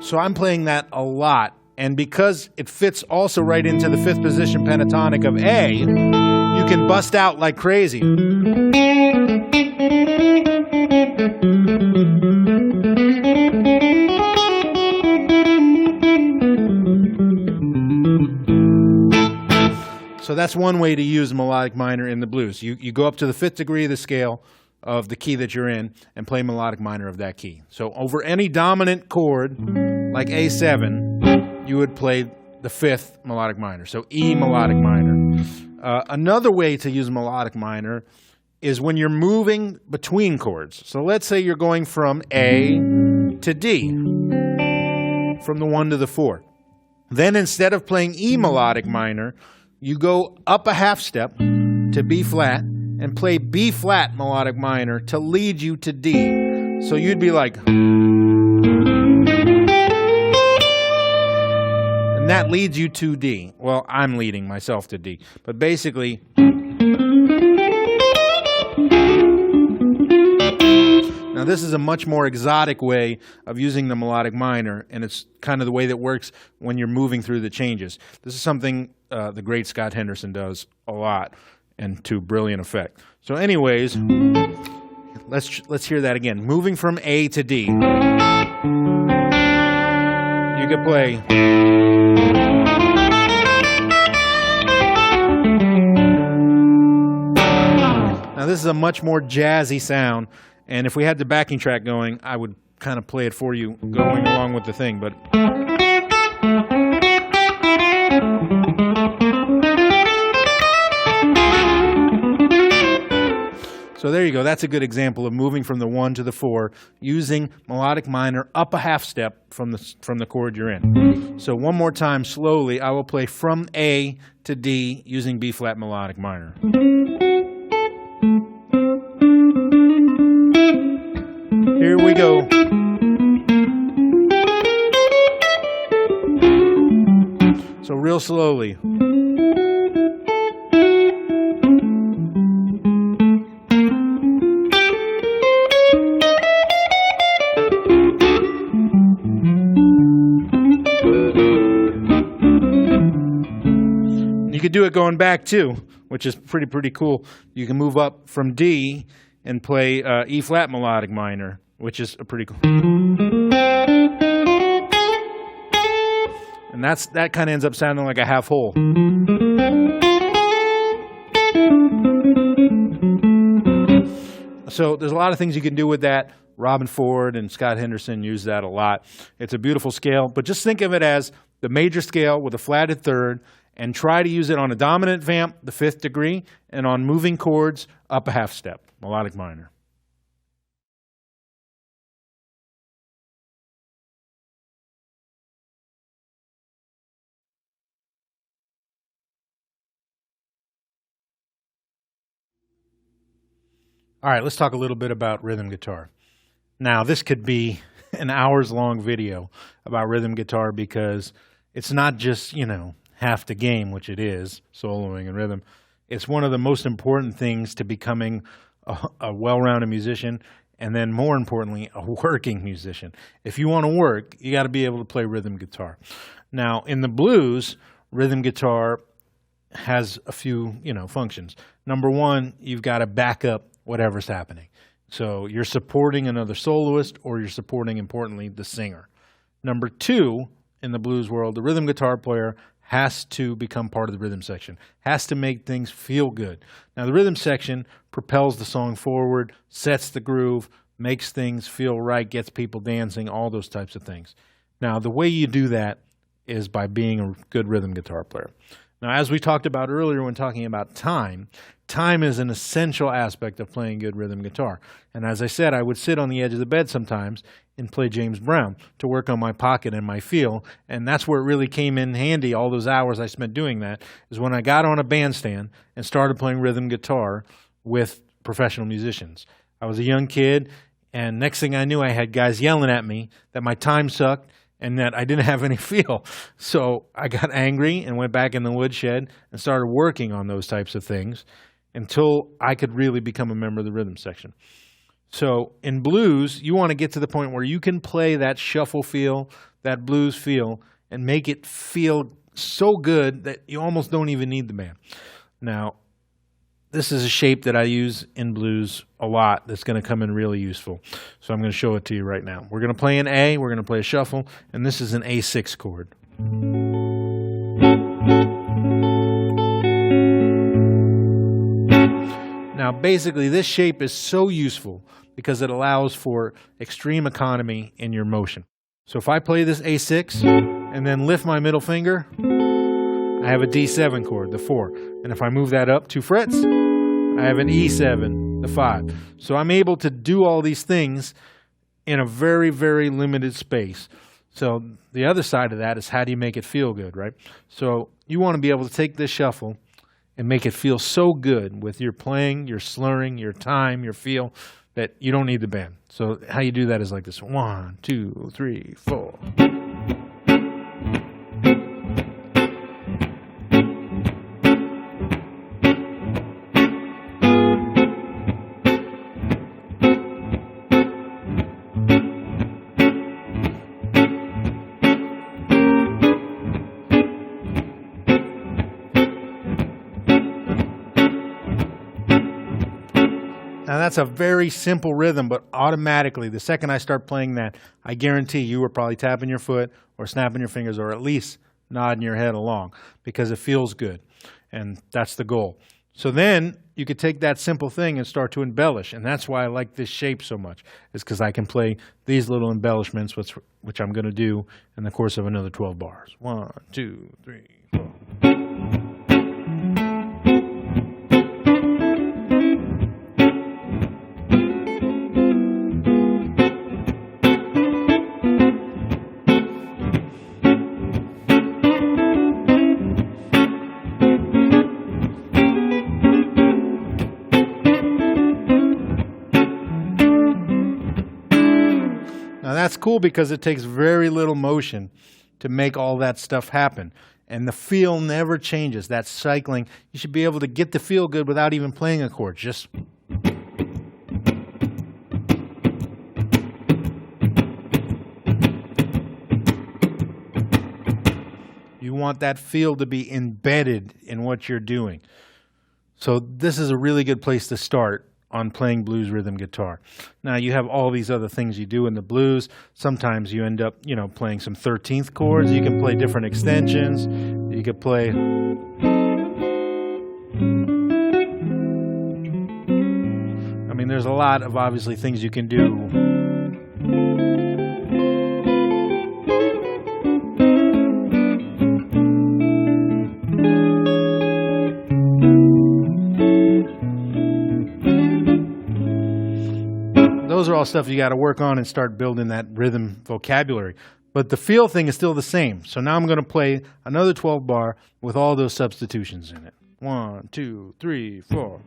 So I'm playing that a lot. And because it fits also right into the 5th position pentatonic of A, you can bust out like crazy. So that's one way to use melodic minor in the blues. You go up to the 5th degree of the scale of the key that you're in and play melodic minor of that key. So over any dominant chord, like A7, you would play the 5th melodic minor, so E melodic minor. Another way to use melodic minor is when you're moving between chords. So let's say you're going from A to D, from the 1 to the 4. Then instead of playing E melodic minor, you go up a half step to B flat and play B flat melodic minor to lead you to D. So you'd be like, and that leads you to D. Well, I'm leading myself to D. But basically, now this is a much more exotic way of using the melodic minor, and it's kind of the way that works when you're moving through the changes. This is something the great Scott Henderson does a lot, and to brilliant effect. So anyways, let's hear that again. Moving from A to D. You could play. Now this is a much more jazzy sound, and if we had the backing track going, I would kind of play it for you going along with the thing, but so there you go. That's a good example of moving from the 1 to the 4 using melodic minor up a half step from the chord you're in. So one more time slowly, I will play from A to D using B flat melodic minor. Here we go. So real slowly. You could do it going back too, which is pretty cool. You can move up from D and play E flat melodic minor, which is a pretty cool. And that kind of ends up sounding like a half whole. So there's a lot of things you can do with that. Robben Ford and Scott Henderson use that a lot. It's a beautiful scale, but just think of it as the major scale with a flatted third, and try to use it on a dominant vamp, the 5th degree, and on moving chords, up a half step, melodic minor. All right, let's talk a little bit about rhythm guitar. Now, this could be an hours-long video about rhythm guitar because it's not just, half the game, which it is, soloing and rhythm. It's one of the most important things to becoming a well-rounded musician, and then more importantly, a working musician. If you want to work, you got to be able to play rhythm guitar. Now, in the blues, rhythm guitar has a few, functions. Number one, you've got to back up whatever's happening. So you're supporting another soloist, or you're supporting, importantly, the singer. Number two, in the blues world, the rhythm guitar player has to become part of the rhythm section, has to make things feel good. Now, the rhythm section propels the song forward, sets the groove, makes things feel right, gets people dancing, all those types of things. Now, the way you do that is by being a good rhythm guitar player. Now, as we talked about earlier when talking about time is an essential aspect of playing good rhythm guitar. And as I said, I would sit on the edge of the bed sometimes and play James Brown to work on my pocket and my feel. And that's where it really came in handy, all those hours I spent doing that, is when I got on a bandstand and started playing rhythm guitar with professional musicians. I was a young kid, and next thing I knew, I had guys yelling at me that my time sucked and that I didn't have any feel. So I got angry and went back in the woodshed and started working on those types of things until I could really become a member of the rhythm section. So in blues, you want to get to the point where you can play that shuffle feel, that blues feel, and make it feel so good that you almost don't even need the band. Now, this is a shape that I use in blues a lot that's going to come in really useful. So I'm going to show it to you right now. We're going to play an A, we're going to play a shuffle, and this is an A6 chord. Now, basically, this shape is so useful because it allows for extreme economy in your motion. So if I play this A6 and then lift my middle finger, I have a D7 chord, the 4. And if I move that up 2 frets, I have an E7, the 5. So I'm able to do all these things in a very, very limited space. So the other side of that is how do you make it feel good, right? So you want to be able to take this shuffle and make it feel so good with your playing, your slurring, your time, your feel, that you don't need the band. So how you do that is like this. 1, 2, 3, 4. Now that's a very simple rhythm, but automatically, the second I start playing that, I guarantee you are probably tapping your foot or snapping your fingers or at least nodding your head along because it feels good. And that's the goal. So then you could take that simple thing and start to embellish. And that's why I like this shape so much, is because I can play these little embellishments, which I'm going to do in the course of another 12 bars. 1, 2, 3, 4. Now that's cool because it takes very little motion to make all that stuff happen. And the feel never changes. That cycling, you should be able to get the feel good without even playing a chord. Just you want that feel to be embedded in what you're doing. So this is a really good place to start on playing blues rhythm guitar. Now you have all these other things you do in the blues. Sometimes you end up, playing some 13th chords. You can play different extensions. You could play. I mean, there's a lot of obviously things you can do. Those are all stuff you got to work on and start building that rhythm vocabulary. But the feel thing is still the same. So now I'm going to play another 12 bar with all those substitutions in it. 1, 2, 3, 4.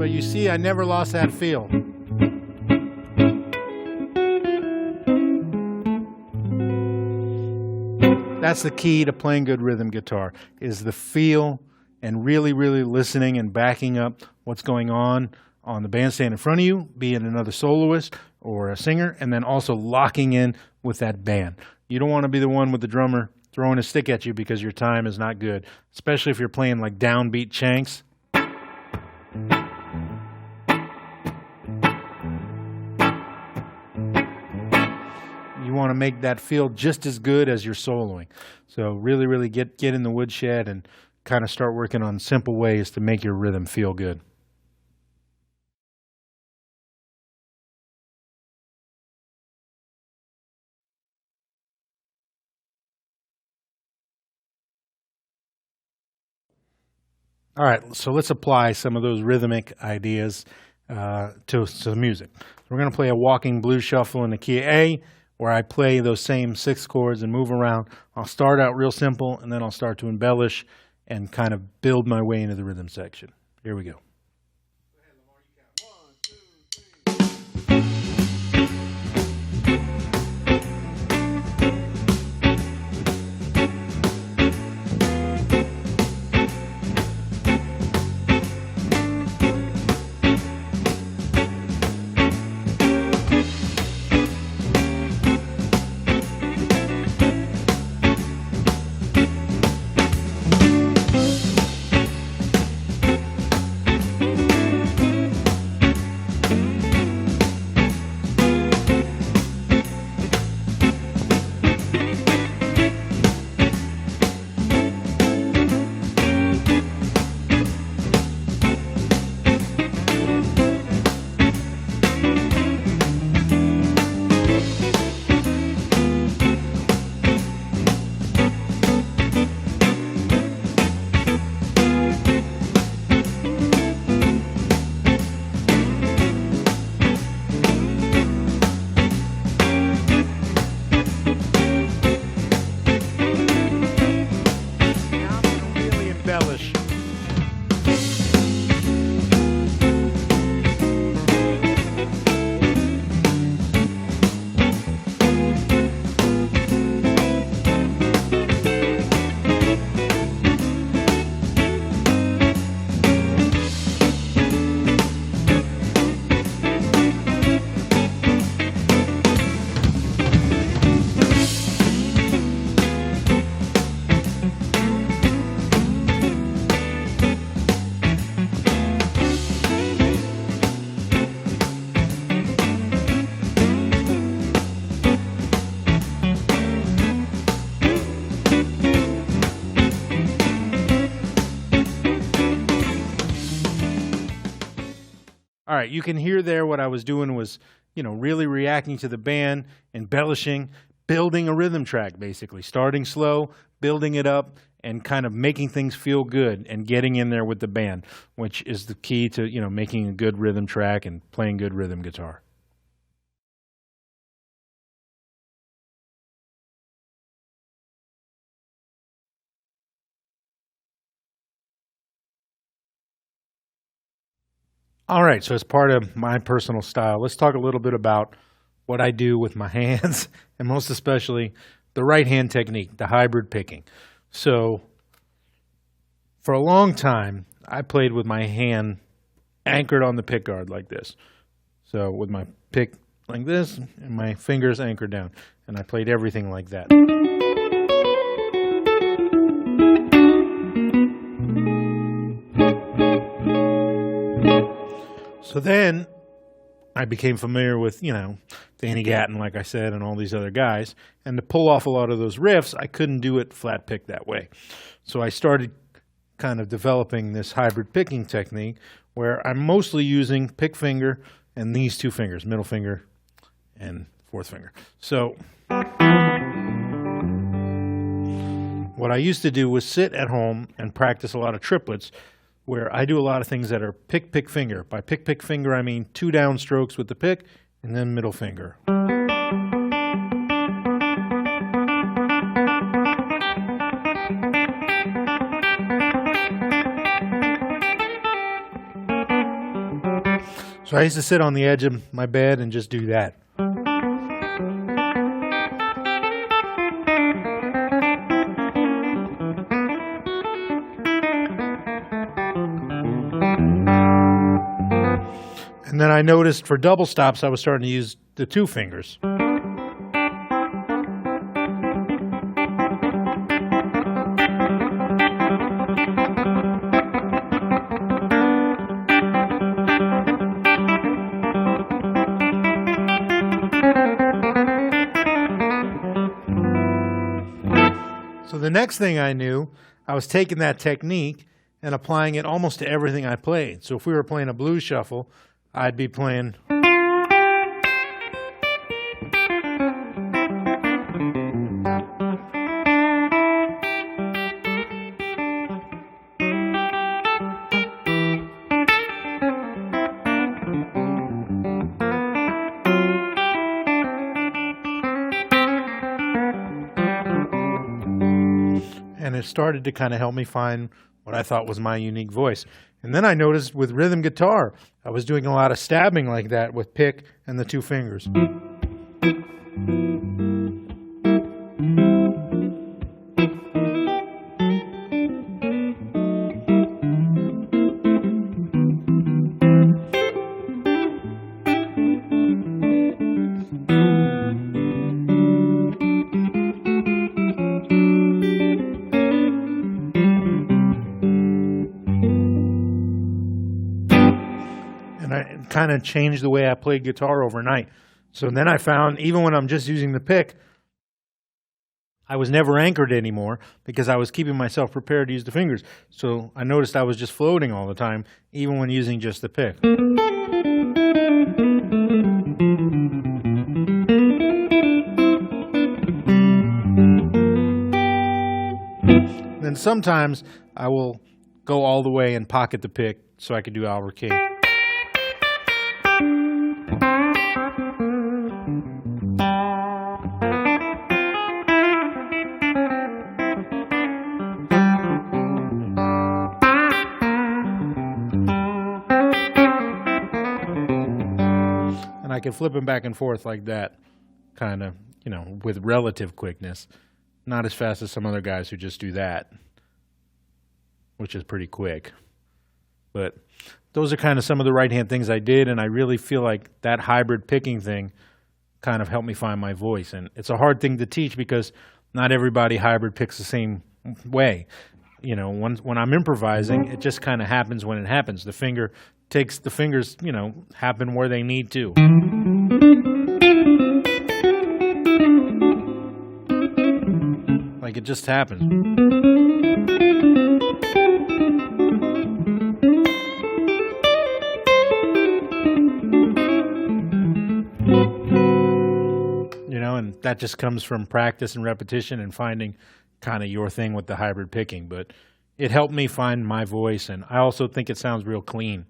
You see, I never lost that feel. That's the key to playing good rhythm guitar, is the feel and really, really listening and backing up what's going on the bandstand in front of you, be it another soloist or a singer, and then also locking in with that band. You don't want to be the one with the drummer throwing a stick at you because your time is not good, especially if you're playing like downbeat chanks. You want to make that feel just as good as you're soloing. So really, really get in the woodshed and kind of start working on simple ways to make your rhythm feel good. All right, so let's apply some of those rhythmic ideas to the music. We're going to play a walking blues shuffle in the key of A, where I play those same 6 chords and move around. I'll start out real simple, and then I'll start to embellish and kind of build my way into the rhythm section. Here we go.
Go ahead, Lamar, you count. 1, 2, 3.
Now I'm going to really embellish. All right, you can hear there what I was doing was, really reacting to the band, embellishing, building a rhythm track, basically. Starting slow, building it up, and kind of making things feel good and getting in there with the band, which is the key to, making a good rhythm track and playing good rhythm guitar. All right, so as part of my personal style, let's talk a little bit about what I do with my hands, and most especially the right hand technique, the hybrid picking. So for a long time, I played with my hand anchored on the pick guard like this. So with my pick like this, and my fingers anchored down, and I played everything like that. So then I became familiar with, Danny Gatton, like I said, and all these other guys. And to pull off a lot of those riffs, I couldn't do it flat pick that way. So I started kind of developing this hybrid picking technique where I'm mostly using pick finger and these 2 fingers, middle finger and 4th finger. So what I used to do was sit at home and practice a lot of triplets, where I do a lot of things that are pick, pick, finger. By pick, pick, finger, I mean 2 down strokes with the pick and then middle finger. So I used to sit on the edge of my bed and just do that. And then I noticed for double stops, I was starting to use the 2 fingers. So the next thing I knew, I was taking that technique and applying it almost to everything I played. So if we were playing a blues shuffle, I'd be playing. it started to kind of help me find what I thought was my unique voice. And then I noticed with rhythm guitar, I was doing a lot of stabbing like that with pick and the two fingers. And I kind of changed the way I played guitar overnight. So then I found, even when I'm just using the pick, I was never anchored anymore because I was keeping myself prepared to use the fingers. So I noticed I was just floating all the time, even when using just the pick. Then sometimes I will go all the way and pocket the pick so I can do Albert King. And I can flip them back and forth like that, kind of, with relative quickness. Not as fast as some other guys who just do that, which is pretty quick. But those are kind of some of the right-hand things I did, and I really feel like that hybrid picking thing kind of helped me find my voice. And it's a hard thing to teach because not everybody hybrid picks the same way. When I'm improvising, it just kind of happens when it happens. The fingers, happen where they need to. Like it just happens. And that just comes from practice and repetition and finding kind of your thing with the hybrid picking. But it helped me find my voice, and I also think it sounds real clean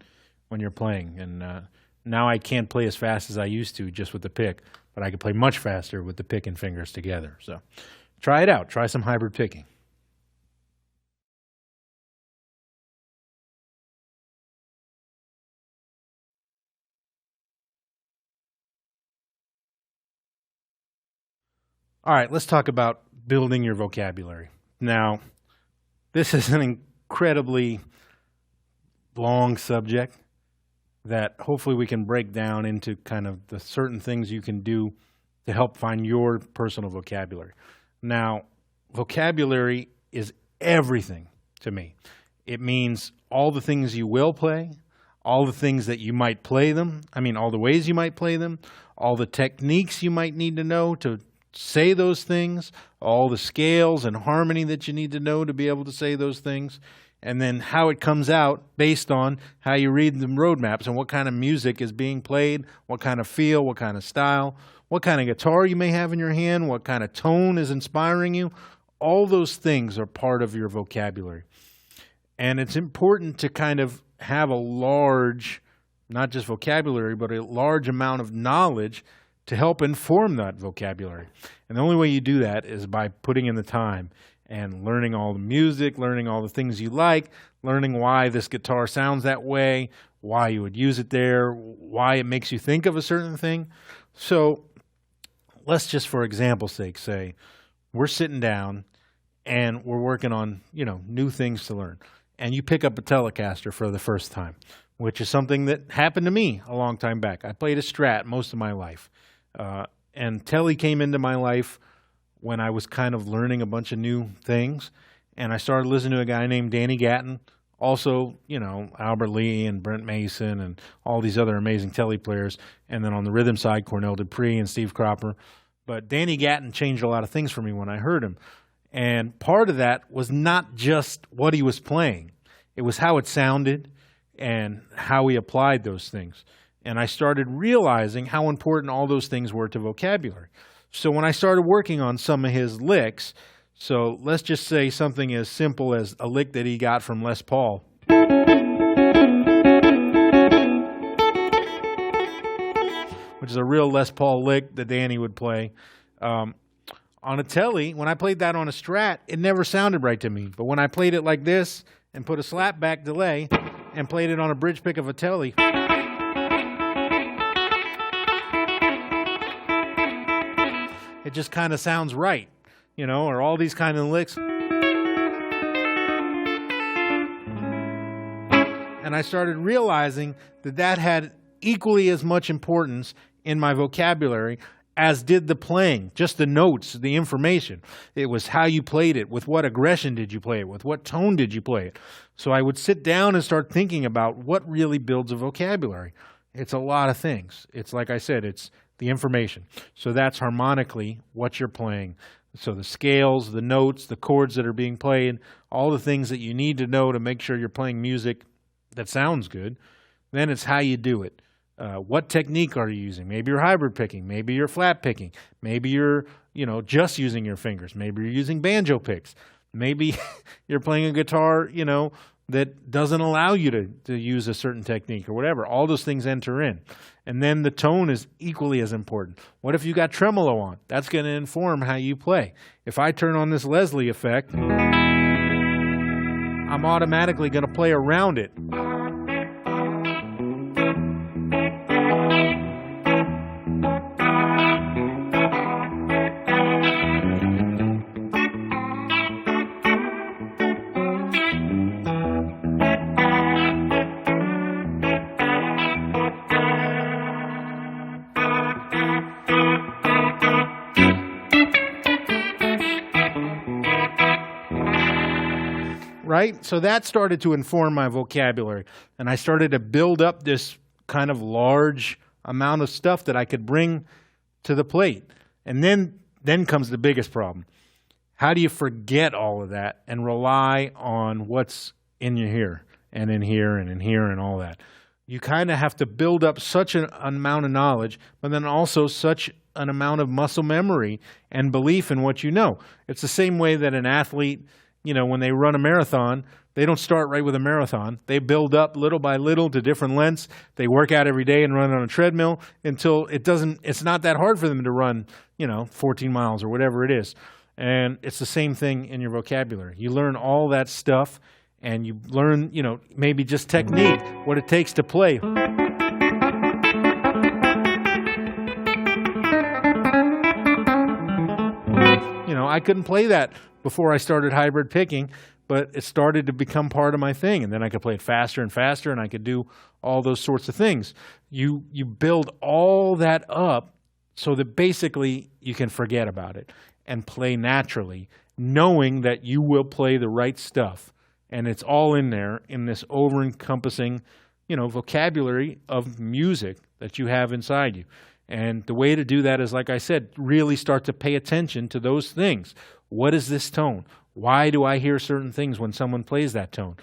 when you're playing. And now I can't play as fast as I used to just with the pick, but I can play much faster with the pick and fingers together. So try it out. Try some hybrid picking. All right, let's talk about building your vocabulary. Now, this is an incredibly long subject that hopefully we can break down into kind of the certain things you can do to help find your personal vocabulary. Now, vocabulary is everything to me. It means all the things you will play, all the things that you might play them, all the ways you might play them, all the techniques you might need to know to say those things, all the scales and harmony that you need to know to be able to say those things, and then how it comes out based on how you read the roadmaps and what kind of music is being played, what kind of feel, what kind of style, what kind of guitar you may have in your hand, what kind of tone is inspiring you. All those things are part of your vocabulary. And it's important to kind of have a large, not just vocabulary, but a large amount of knowledge to help inform that vocabulary. And the only way you do that is by putting in the time and learning all the music, learning all the things you like, learning why this guitar sounds that way, why you would use it there, why it makes you think of a certain thing. So let's just, for example's sake, say we're sitting down and we're working on, new things to learn. And you pick up a Telecaster for the first time, which is something that happened to me a long time back. I played a Strat most of my life. And Tele came into my life when I was kind of learning a bunch of new things. And I started listening to a guy named Danny Gatton, also, Albert Lee and Brent Mason and all these other amazing Tele players. And then on the rhythm side, Cornell Dupree and Steve Cropper. But Danny Gatton changed a lot of things for me when I heard him. And part of that was not just what he was playing. It was how it sounded and how he applied those things. And I started realizing how important all those things were to vocabulary. So when I started working on some of his licks, so let's just say something as simple as a lick that he got from Les Paul. Which is a real Les Paul lick that Danny would play. On a telly, when I played that on a Strat, it never sounded right to me. But when I played it like this and put a slapback delay and played it on a bridge pick of a telly, it just kind of sounds right, you know, or all these kind of licks. And I started realizing that that had equally as much importance in my vocabulary as did the playing, just the notes, the information. It was how you played it, with what aggression did you play it, with what tone did you play it. So I would sit down and start thinking about what really builds a vocabulary. It's a lot of things. It's like I said, it's the information. So that's harmonically what you're playing. So the scales, the notes, the chords that are being played, all the things that you need to know to make sure you're playing music that sounds good. Then it's how you do it. What technique are you using? Maybe you're hybrid picking. Maybe you're flat picking. Maybe you're, just using your fingers. Maybe you're using banjo picks. Maybe you're playing a guitar, that doesn't allow you to use a certain technique or whatever. All those things enter in. And then the tone is equally as important. What if you got tremolo on? That's going to inform how you play. If I turn on this Leslie effect, I'm automatically going to play around it. Right? So that started to inform my vocabulary. And I started to build up this kind of large amount of stuff that I could bring to the plate. And then comes the biggest problem. How do you forget all of that and rely on what's in your here and in here and in here and all that? You kind of have to build up such an amount of knowledge, but then also such an amount of muscle memory and belief in what you know. It's the same way that an athlete, when they run a marathon, they don't start right with a marathon. They build up little by little to different lengths. They work out every day and run on a treadmill until it's not that hard for them to run, 14 miles or whatever it is. And it's the same thing in your vocabulary. You learn all that stuff and you learn, maybe just technique, what it takes to play. I couldn't play that before I started hybrid picking, but it started to become part of my thing. And then I could play it faster and faster, and I could do all those sorts of things. You build all that up so that basically you can forget about it and play naturally, knowing that you will play the right stuff. And it's all in there in this over-encompassing, vocabulary of music that you have inside you. And the way to do that is, like I said, really start to pay attention to those things. What is this tone? Why do I hear certain things when someone plays that tone?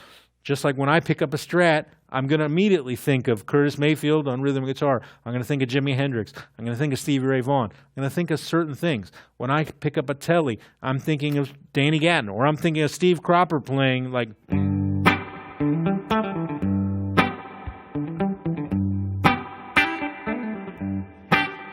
Just like when I pick up a Strat, I'm going to immediately think of Curtis Mayfield on rhythm guitar. I'm going to think of Jimi Hendrix. I'm going to think of Stevie Ray Vaughan. I'm going to think of certain things. When I pick up a telly, I'm thinking of Danny Gatton, or I'm thinking of Steve Cropper playing like...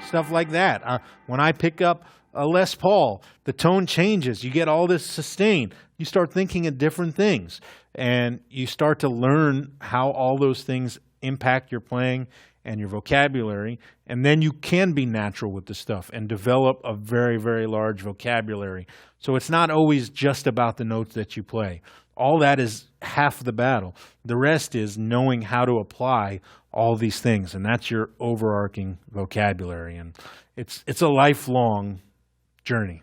stuff like that. When I pick up a Les Paul, the tone changes. You get all this sustain. You start thinking of different things, and you start to learn how all those things impact your playing and your vocabulary, and then you can be natural with the stuff and develop a very, very large vocabulary. So it's not always just about the notes that you play. All that is half the battle. The rest is knowing how to apply all these things, and that's your overarching vocabulary. And it's a lifelong journey.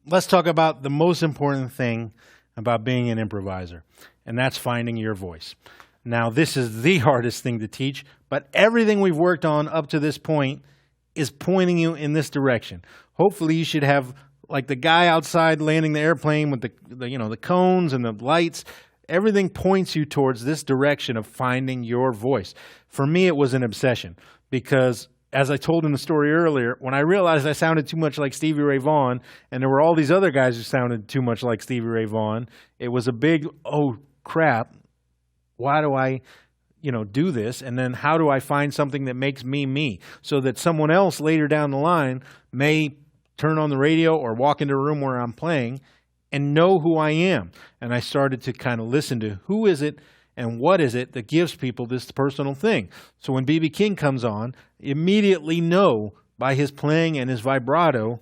Let's talk about the most important thing about being an improviser, and that's finding your voice. Now, this is the hardest thing to teach, but everything we've worked on up to this point is pointing you in this direction. Hopefully, you should have, like the guy outside landing the airplane with the cones and the lights. Everything points you towards this direction of finding your voice. For me, it was an obsession because as I told in the story earlier, when I realized I sounded too much like Stevie Ray Vaughan, and there were all these other guys who sounded too much like Stevie Ray Vaughan, it was a big, oh crap, why do I, do this? And then how do I find something that makes me me, so that someone else later down the line may turn on the radio or walk into a room where I'm playing and know who I am. And I started to kind of listen to who is it and what is it that gives people this personal thing. So when B.B. King comes on, immediately know by his playing and his vibrato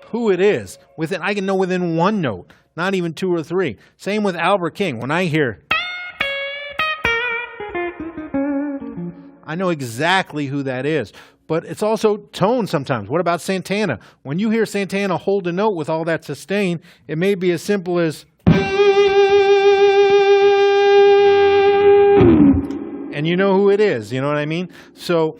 who it is. I can know within one note, not even two or three. Same with Albert King. When I hear, I know exactly who that is. But it's also tone sometimes. What about Santana? When you hear Santana hold a note with all that sustain, it may be as simple as, and you know who it is, you know what I mean? So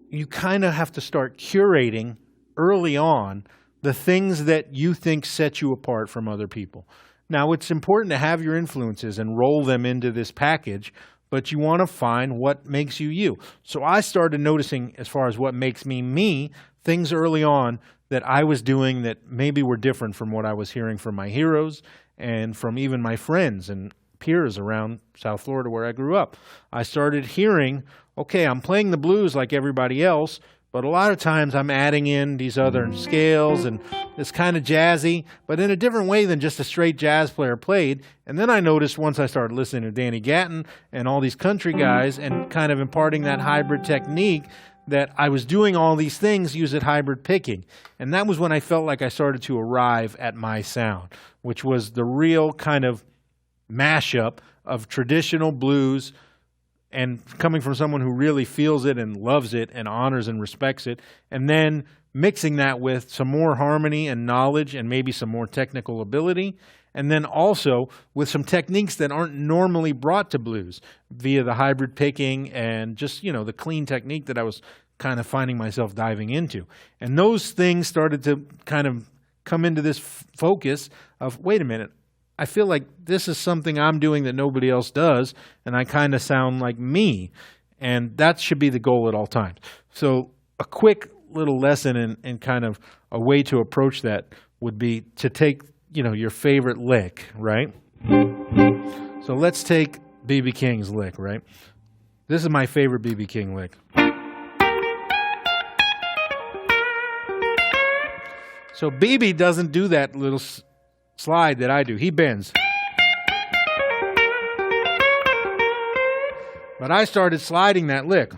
you kind of have to start curating early on the things that you think set you apart from other people. Now, it's important to have your influences and roll them into this package, but you want to find what makes you you. So I started noticing, as far as what makes me me, things early on that I was doing that maybe were different from what I was hearing from my heroes and from even my friends and peers around South Florida where I grew up. I started hearing, okay, I'm playing the blues like everybody else, but a lot of times I'm adding in these other scales and it's kind of jazzy, but in a different way than just a straight jazz player played. And then I noticed once I started listening to Danny Gatton and all these country guys and kind of imparting that hybrid technique, that I was doing all these things using hybrid picking. And that was when I felt like I started to arrive at my sound, which was the real kind of mashup of traditional blues and coming from someone who really feels it and loves it and honors and respects it, and then mixing that with some more harmony and knowledge and maybe some more technical ability, and then also with some techniques that aren't normally brought to blues via the hybrid picking and just, the clean technique that I was kind of finding myself diving into. And those things started to kind of come into this focus of, wait a minute, I feel like this is something I'm doing that nobody else does, and I kind of sound like me, and that should be the goal at all times. So a quick little lesson and kind of a way to approach that would be to take, your favorite lick, right? So let's take B.B. King's lick, right? This is my favorite B.B. King lick. So B.B. doesn't do that little slide that I do. He bends. But I started sliding that lick.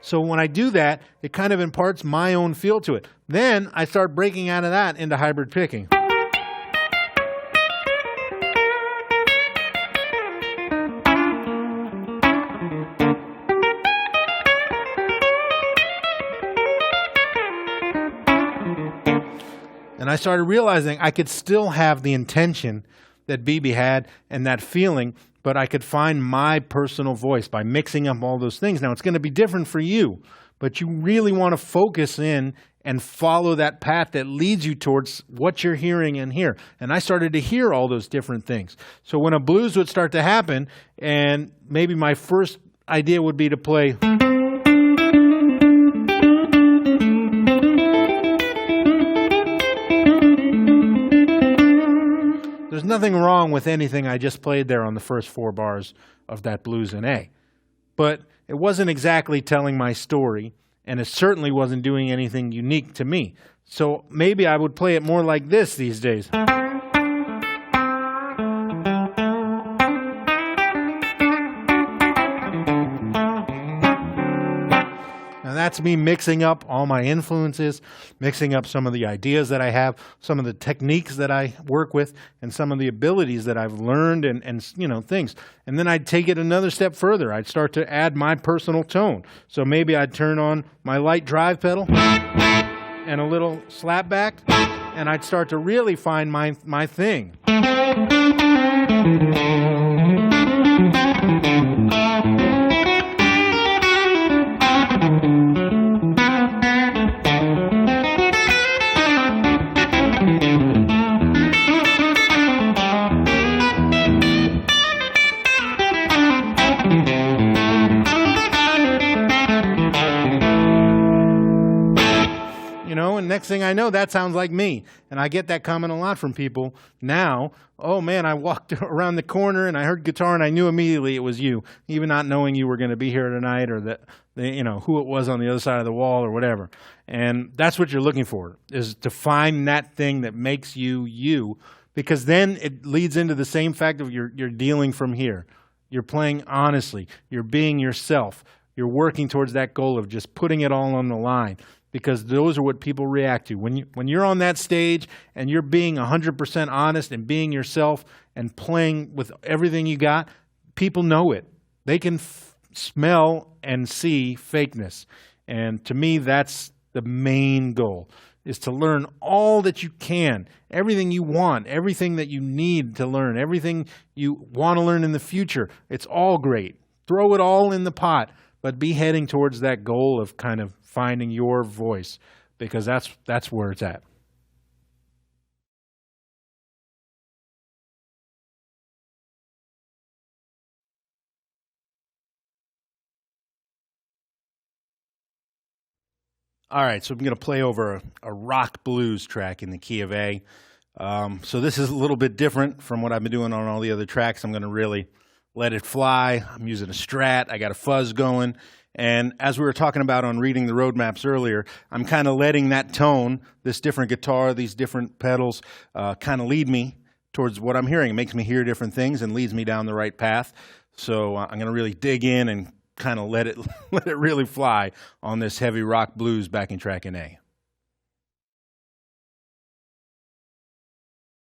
So when I do that, it kind of imparts my own feel to it. Then I start breaking out of that into hybrid picking. And I started realizing I could still have the intention that B.B. had and that feeling, but I could find my personal voice by mixing up all those things. Now, it's going to be different for you, but you really want to focus in and follow that path that leads you towards what you're hearing in here. And I started to hear all those different things. So when a blues would start to happen, and maybe my first idea would be to play, there's nothing wrong with anything I just played there on the first 4 bars of that blues in A. But it wasn't exactly telling my story, and it certainly wasn't doing anything unique to me. So maybe I would play it more like this these days. And that's me mixing up all my influences, mixing up some of the ideas that I have, some of the techniques that I work with, and some of the abilities that I've learned and things. And then I'd take it another step further. I'd start to add my personal tone. So maybe I'd turn on my light drive pedal and a little slap back, and I'd start to really find my thing. next thing I know, that sounds like me. And I get that comment a lot from people now. Oh man, I walked around the corner and I heard guitar and I knew immediately it was you, even not knowing you were going to be here tonight or that, you know, who it was on the other side of the wall or whatever. And that's what you're looking for, is to find that thing that makes you you, because then it leads into the same fact of you're dealing from here. You're playing honestly. You're being yourself. You're working towards that goal of just putting it all on the line, because those are what people react to. When you're on that stage and you're being 100% honest and being yourself and playing with everything you got, people know it. They can smell and see fakeness. And to me, that's the main goal, is to learn all that you can, everything you want, everything that you need to learn, everything you want to learn in the future. It's all great. Throw it all in the pot, but be heading towards that goal of kind of finding your voice, because that's where it's at. All right, so I'm going to play over a rock blues track in the key of A. So this is a little bit different from what I've been doing on all the other tracks. I'm going to really let it fly. I'm using a Strat. I got a fuzz going. And as we were talking about on reading the roadmaps earlier, I'm kind of letting that tone, this different guitar, these different pedals, kind of lead me towards what I'm hearing. It makes me hear different things and leads me down the right path. So I'm going to really dig in and kind of let it really fly on this heavy rock blues backing track in A.